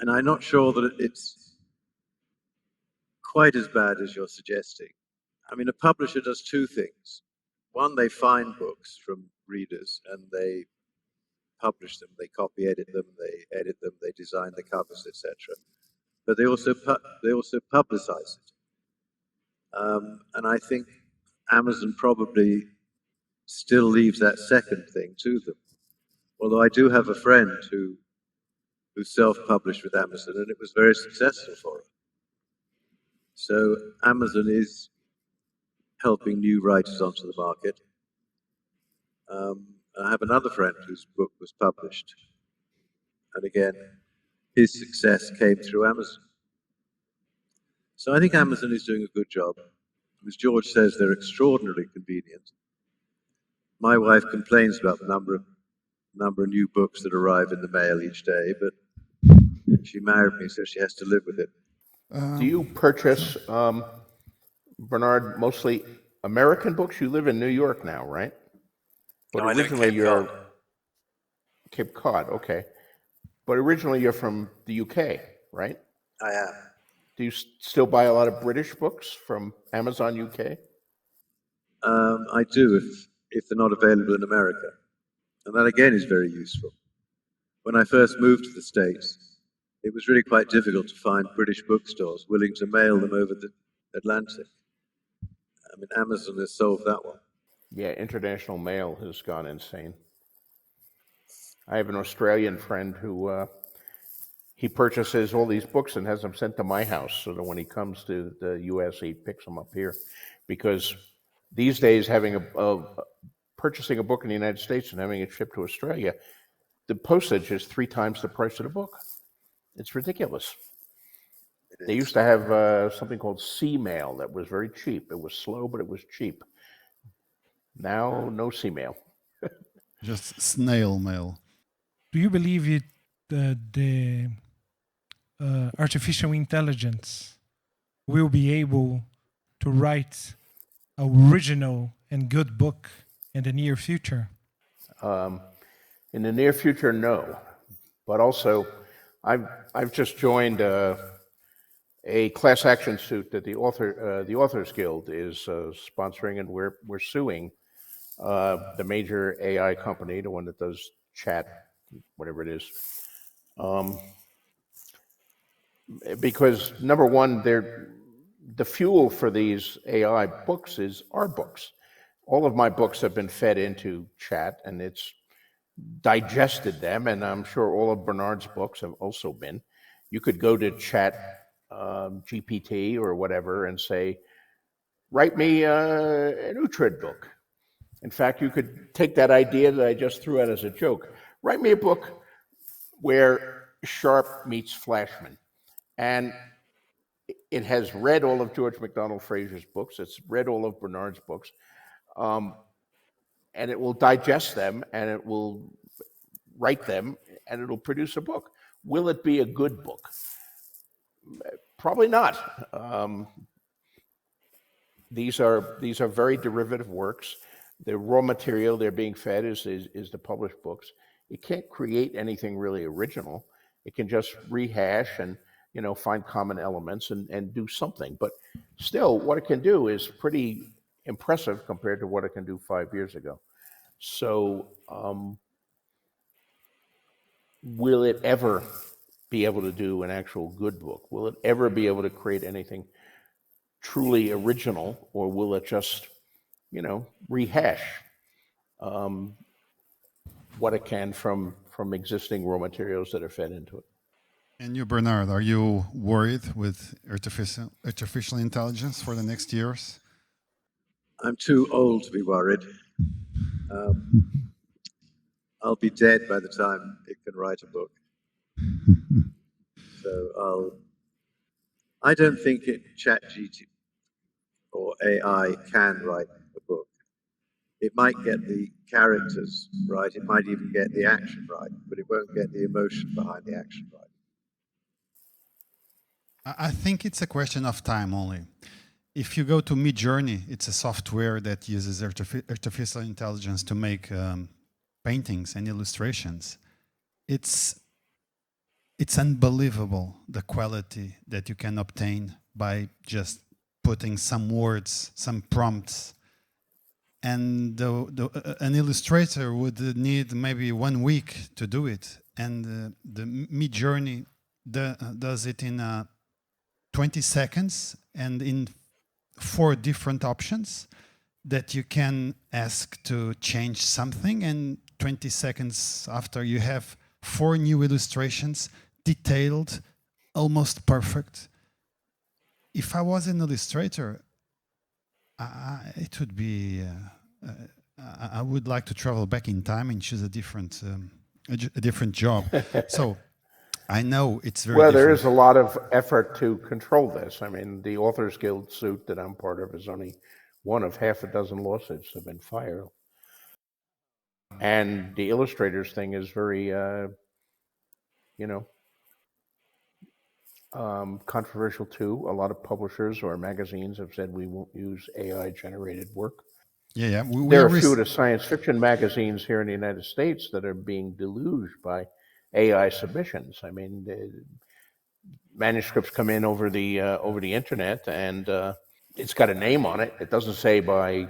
And I'm not sure that it's quite as bad as you're suggesting. I mean, a publisher does 2 things. One, they find books from readers and they publish them, they copy edit them, they edit them, they design the covers, etc. But they also publicize it. And I think Amazon probably still leaves that second thing to them. Although I do have a friend who self-published with Amazon, and it was very successful for her. So Amazon is helping new writers onto the market. I have another friend whose book was published, and again, his success came through Amazon. So I think Amazon is doing a good job. As George says, they're extraordinarily convenient. My wife complains about the number of new books that arrive in the mail each day, but she married me, so she has to live with it. Do you purchase, Bernard, mostly American books? You live in New York now, right? But No, originally you're Cape Cod, okay. But originally you're from the UK, right? I am. Do you still buy a lot of British books from Amazon UK? I do, if they're not available in America. And that again is very useful. When I first moved to the States, it was really quite difficult to find British bookstores willing to mail them over the Atlantic. I mean, Amazon has solved that one. Yeah, international mail has gone insane. I have an Australian friend who he purchases all these books and has them sent to my house so that when he comes to the U.S., he picks them up here. Because these days, purchasing a book in the United States and having it shipped to Australia, the postage is 3 times the price of the book. It's ridiculous. They used to have something called sea mail that was very cheap. It was slow, but it was cheap. Now, no sea mail. Just snail mail. Do you believe the artificial intelligence will be able to write an original and good book in the near future? In the near future, no. But also, I've just joined a class action suit that the Authors Guild is sponsoring, and we're suing the major AI company, the one that does chat, whatever it is, because number one, the fuel for these AI books is our books. All of my books have been fed into chat, and it's digested them, and I'm sure all of Bernard's books have also been. You could go to chat GPT or whatever and say, write me an Uhtred book. In fact, you could take that idea that I just threw out as a joke. Write me a book where Sharp meets Flashman. And it has read all of George MacDonald Fraser's books. It's read all of Bernard's books. And it will digest them, and it will write them, and it'll produce a book. Will it be a good book? Probably not. These are very derivative works. The raw material they're being fed is the published books. It can't create anything really original. It can just rehash and find common elements and do something. But still, what it can do is pretty impressive compared to what it can do 5 years ago. So, will it ever be able to do an actual good book? Will it ever be able to create anything truly original, or will it just, rehash what it can from existing raw materials that are fed into it? And you, Bernard, are you worried with artificial intelligence for the next years? I'm too old to be worried. I'll be dead by the time it can write a book. So I don't think ChatGPT or AI can write a book. It might get the characters right, it might even get the action right, but it won't get the emotion behind the action right. I think it's a question of time only. If you go to Midjourney, it's a software that uses artificial intelligence to make paintings and illustrations. It's unbelievable, the quality that you can obtain by just putting some words, some prompts. And an illustrator would need maybe 1 week to do it. And the Midjourney does it in 20 seconds and in 4 different options that you can ask to change something. And 20 seconds after, you have 4 new illustrations, detailed, almost perfect. If I was an illustrator, it would be. I would like to travel back in time and choose a different job. So I know it's very. Well, different. there is a lot of effort to control this. I mean, the Authors Guild suit that I'm part of is only one of half a dozen lawsuits that have been filed. And the illustrators thing is very, controversial too. A lot of publishers or magazines have said we won't use AI-generated work. Yeah. There are a few of the science fiction magazines here in the United States that are being deluged by AI submissions. I mean, manuscripts come in over the internet, and it's got a name on it. It doesn't say by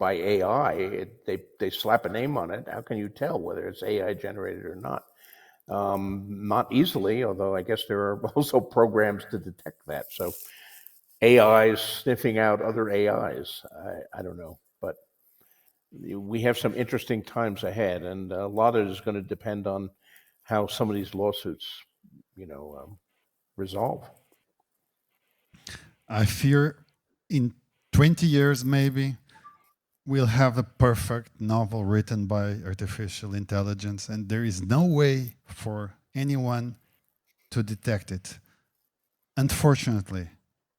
AI. They slap a name on it. How can you tell whether it's AI generated or not? Not easily, although I guess there are also programs to detect that. So AIs sniffing out other AIs. I don't know, but we have some interesting times ahead, and a lot of it is going to depend on how some of these lawsuits, resolve. I fear in 20 years, maybe, we'll have a perfect novel written by artificial intelligence, and there is no way for anyone to detect it. Unfortunately,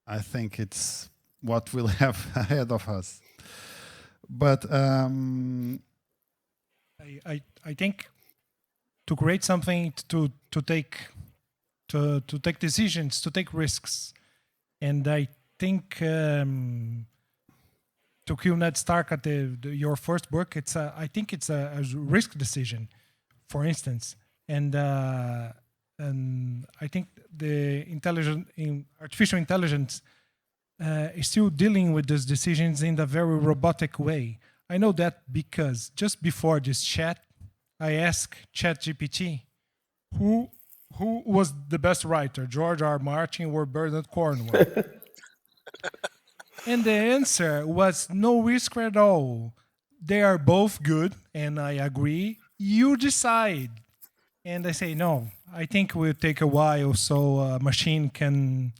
I think it's what we'll have ahead of us. But I think to create something, to take decisions, to take risks, and I think to kill Ned Stark at your first book, I think it's a risk decision, for instance, and I think the artificial intelligence is still dealing with those decisions in a very robotic way. I know that because just before this chat, I asked ChatGPT who was the best writer, George R. Martin or Bernard Cornwell. And the answer was no risk at all. They are both good, and I agree. You decide. And I say, no, I think it will take a while so a machine can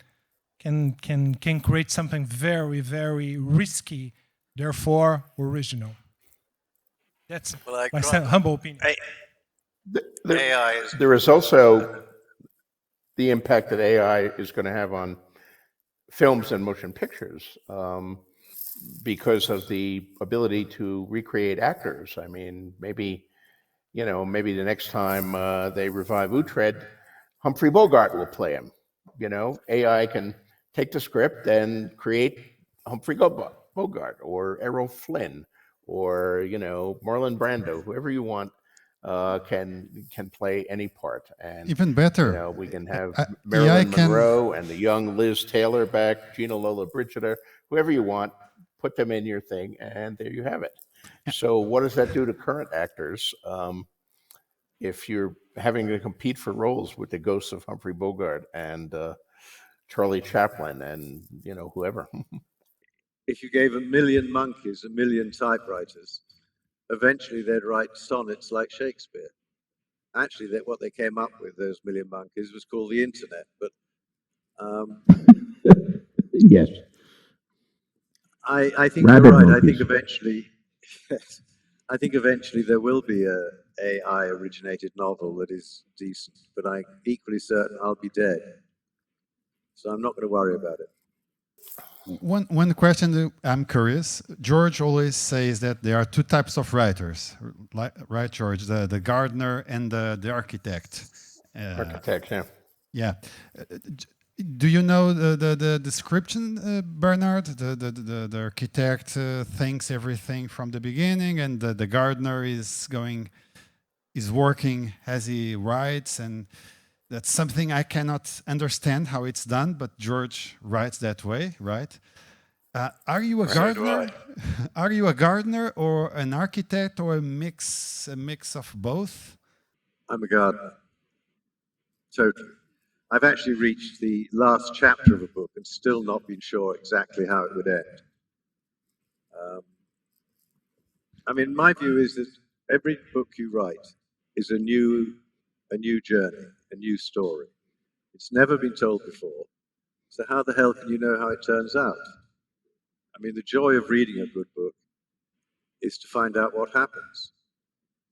can create something very, very risky, therefore original. That's my humble opinion. AI is There is also the impact that AI is going to have on films and motion pictures, because of the ability to recreate actors. I mean, maybe the next time they revive Utrecht, Humphrey Bogart will play him. AI can take the script and create Humphrey Bogart or Errol Flynn or Marlon Brando, whoever you want. Can play any part, and Even better, we can have AI Marilyn can. Monroe and the young Liz Taylor back, Gina Lollobrigida, whoever you want, put them in your thing, and there you have it. So, what does that do to current actors if you're having to compete for roles with the ghosts of Humphrey Bogart and Charlie Chaplin and whoever? if you gave 1 million monkeys 1 million typewriters, eventually they'd write sonnets like Shakespeare. Actually, what they came up with, those 1 million monkeys, was called the internet. But Yes. I think Rabbit you're right. monkeys. I think eventually, yes, I think eventually there will be a AI originated novel that is decent. But I'm equally certain I'll be dead, so I'm not going to worry about it. One question that I'm curious. George always says that there are two types of writers, right, George? The gardener and the architect. Architect, yeah. Yeah. Do you know the description, Bernard? The architect thinks everything from the beginning, and the gardener is working as he writes, and that's something I cannot understand how it's done, but George writes that way, right? Are you a gardener? Are you a gardener or an architect or a mix of both? I'm a gardener. Totally. I've actually reached the last chapter of a book and still not been sure exactly how it would end. I mean, my view is that every book you write is a new journey, a new story. It's never been told before. So how the hell can you know how it turns out? I mean, the joy of reading a good book is to find out what happens.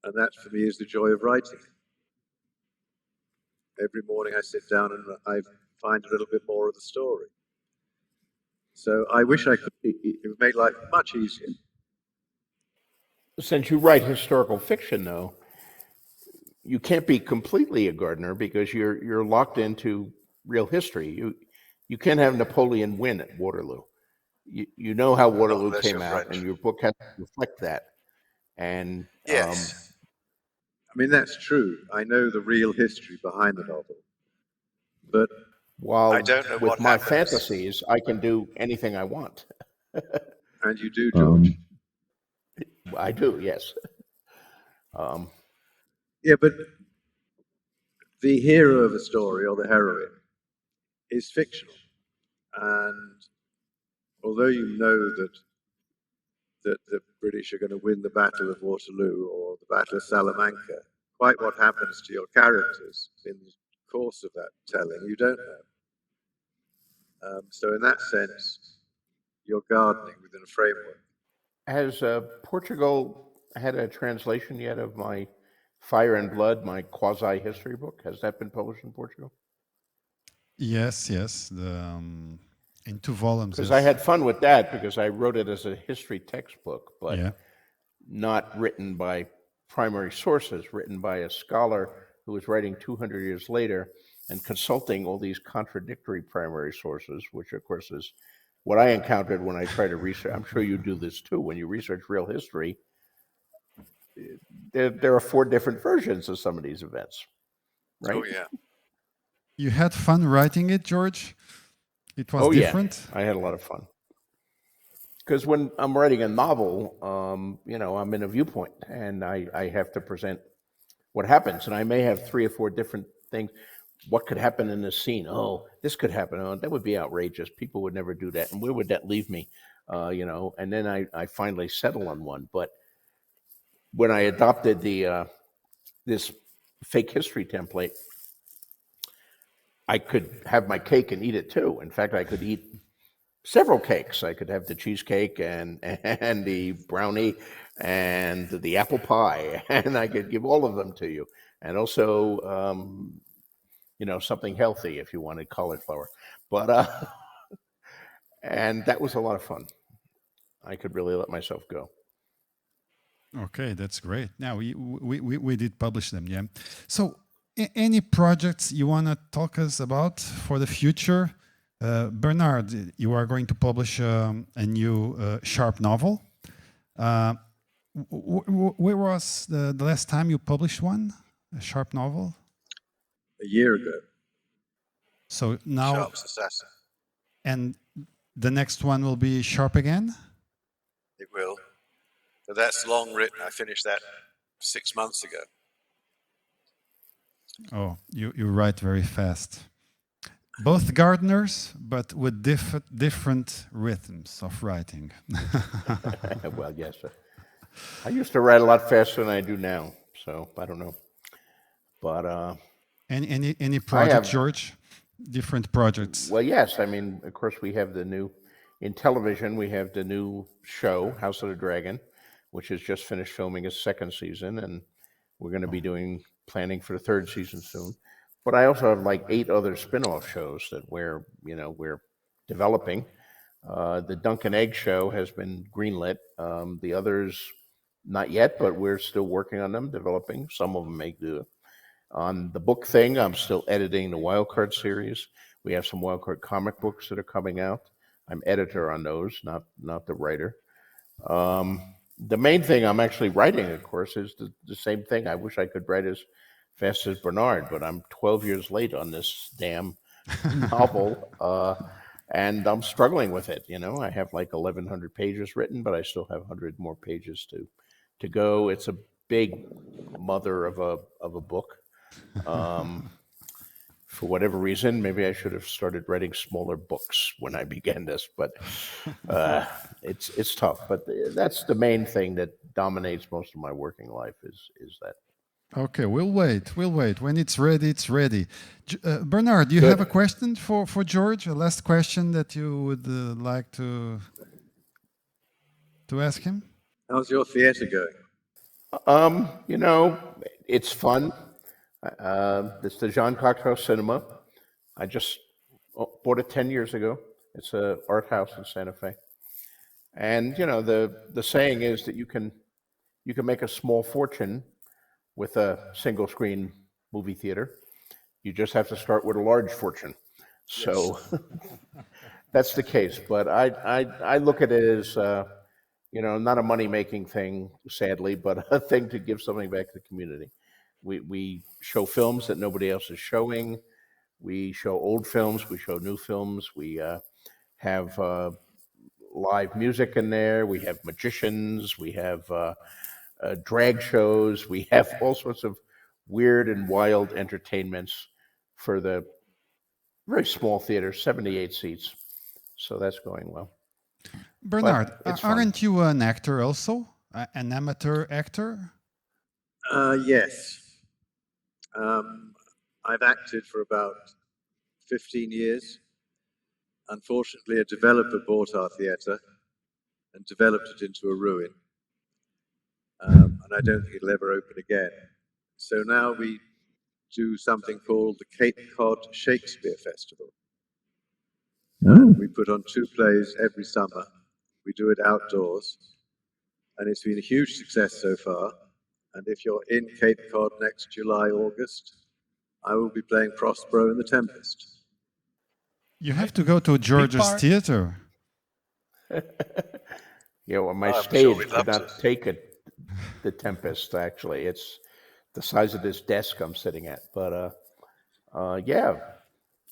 And that, for me, is the joy of writing. Every morning I sit down and I find a little bit more of the story. So I wish I could. It would make life much easier. Since you write historical fiction, though, you can't be completely a gardener because you're locked into real history. You can't have Napoleon win at Waterloo. You know how Waterloo came out, and your book has to reflect that. And yes, I mean that's true. I know the real history behind the novel, but while I don't know with what my happens. fantasies, I can do anything I want. And you do, George. I do, yes. Yeah, but the hero of a story or the heroine is fictional, and although you know that the British are going to win the Battle of Waterloo or the Battle of Salamanca, quite what happens to your characters in the course of that telling, you don't know. So in that sense, you're gardening within a framework. Has Portugal had a translation yet of my Fire and Blood, my quasi-history book? Has that been published in Portugal? Yes. In 2 volumes. Because yes. I had fun with that because I wrote it as a history textbook, but Yeah. not written by primary sources, written by a scholar who was writing 200 years later and consulting all these contradictory primary sources, which of course is what I encountered when I try to research. I'm sure you do this too. When you research real history, there are 4 different versions of some of these events, right? Oh yeah. You had fun writing it, George? It was Oh different? yeah, I had a lot of fun. Because when I'm writing a novel, I'm in a viewpoint, and I have to present what happens, and I may have 3 or 4 different things. What could happen in this scene? Oh, this could happen. Oh, that would be outrageous. People would never do that. And where would that leave me? And then I finally settle on one. But when I adopted this fake history template, I could have my cake and eat it too. In fact, I could eat several cakes. I could have the cheesecake and the brownie and the apple pie, and I could give all of them to you. And also, something healthy if you wanted cauliflower. But and that was a lot of fun. I could really let myself go. Okay, that's great. Now we did publish them, yeah. So any projects you want to talk us about for the future? Bernard, you are going to publish a new sharp novel. Where was the last time you published one, a sharp novel? A year ago. So now, Sharp's Assassin. and the next one will be sharp again? It will. But that's long written. I finished that 6 months ago. Oh, you write very fast. Both gardeners, but with different rhythms of writing. Well, yes. I used to write a lot faster than I do now, so I don't know. But Any project, George? Different projects. Well, yes. I mean, of course, we have in television, we have the new show, House of the Dragon, which has just finished filming its second season, and we're going to be planning for the third season soon. But I also have like 8 other spin-off shows that we're developing. The Dunk and Egg show has been greenlit. The others, not yet, but we're still working on them, developing. Some of them may do it. On the book thing, I'm still editing the Wildcard series. We have some Wildcard comic books that are coming out. I'm editor on those, not the writer. The main thing I'm actually writing, of course, is the same thing. I wish I could write as fast as Bernard, but I'm 12 years late on this damn novel, and I'm struggling with it. I have like 1,100 pages written, but I still have 100 more pages to go. It's a big mother of a book. For whatever reason, maybe I should have started writing smaller books when I began this, but it's tough. But that's the main thing that dominates most of my working life is that. Okay, we'll wait. When it's ready, it's ready. Bernard, do you have a question for George? A last question that you would like to ask him? How's your theatre going? It's fun. It's the Jean Cocteau Cinema. I just bought it 10 years ago. It's an art house in Santa Fe. And, the saying is that you can make a small fortune with a single screen movie theater. You just have to start with a large fortune. So that's the case. But I look at it as, not a money-making thing, sadly, but a thing to give something back to the community. We show films that nobody else is showing. We show old films. We show new films. We have live music in there. We have magicians. We have drag shows. We have all sorts of weird and wild entertainments for the very small theater, 78 seats. So that's going well. Bernard, aren't you an actor also? An amateur actor? Yes. I've acted for about 15 years. Unfortunately, a developer bought our theatre and developed it into a ruin. And I don't think it'll ever open again. So now we do something called the Cape Cod Shakespeare Festival. We put on 2 plays every summer. We do it outdoors. And it's been a huge success so far. And if you're in Cape Cod next July, August, I will be playing Prospero in The Tempest. You have to go to George's theater. Well, my stage could not take it, The Tempest, actually. It's the size of this desk I'm sitting at. But,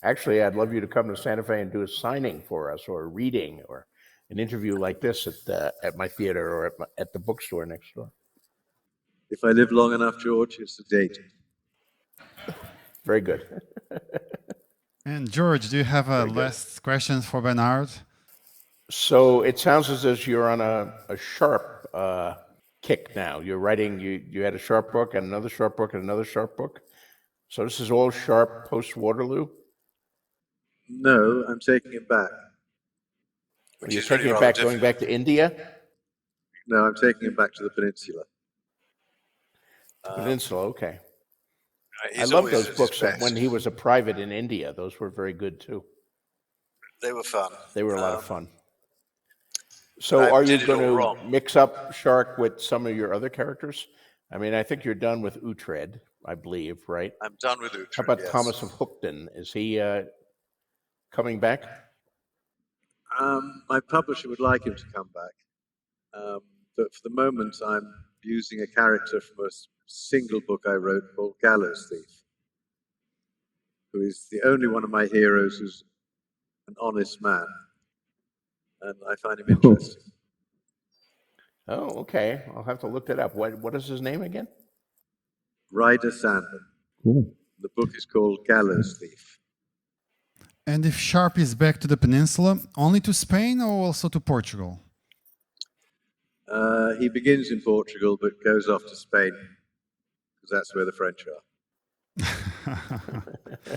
actually, I'd love you to come to Santa Fe and do a signing for us, or a reading, or an interview like this at my theater, or at the bookstore next door. If I live long enough, George, it's a date. Very good. And George, do you have a last question for Bernard? So it sounds as if you're on a sharp kick now. You're writing, you had a sharp book and another sharp book and another sharp book. So this is all sharp post-Waterloo? No, I'm taking it back. You're taking it back, going back to India? No, I'm taking it back to the peninsula. Peninsula, okay. I love those books when he was a private in India. Those were very good too. They were fun. They were a lot of fun. So are you going to mix up Shark with some of your other characters? I mean, I think you're done with Uhtred, I believe, right? I'm done with Uhtred. How about Thomas of Hookton? Is he coming back? My publisher would like him to come back. But for the moment, I'm using a character from a single book I wrote called Gallows Thief, who is the only one of my heroes who's an honest man. And I find him interesting. Oh, okay. I'll have to look that up. What is his name again? Ryder Sandon. Cool. The book is called Gallows Thief. And if Sharp is back to the peninsula, only to Spain or also to Portugal? He begins in Portugal but goes off to Spain because that's where the French are.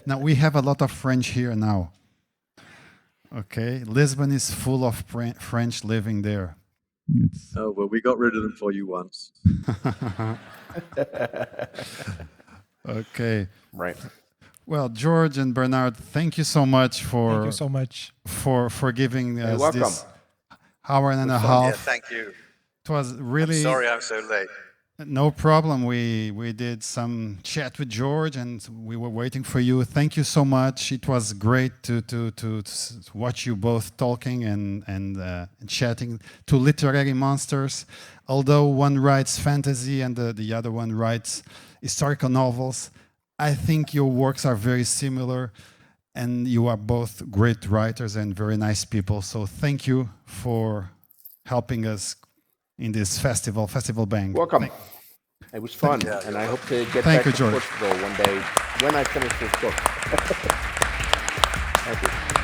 Now, we have a lot of French here now. Okay, Lisbon is full of French living there. Oh, well, we got rid of them for you once. Okay. Right. Well, George and Bernard, thank you so much Thank you so much. for giving us welcome. this hour and a half. Yeah, thank you. It was really Sorry I'm so late. no problem. We did some chat with George, and we were waiting for you. Thank you so much. It was great to watch you both talking and chatting. Two literary monsters. Although one writes fantasy and the other one writes historical novels, I think your works are very similar, and you are both great writers and very nice people. So thank you for helping us in this festival Bang. Welcome. It was fun, and I hope to get Thank back you, to George. Portugal one day when I finish this book. Thank you.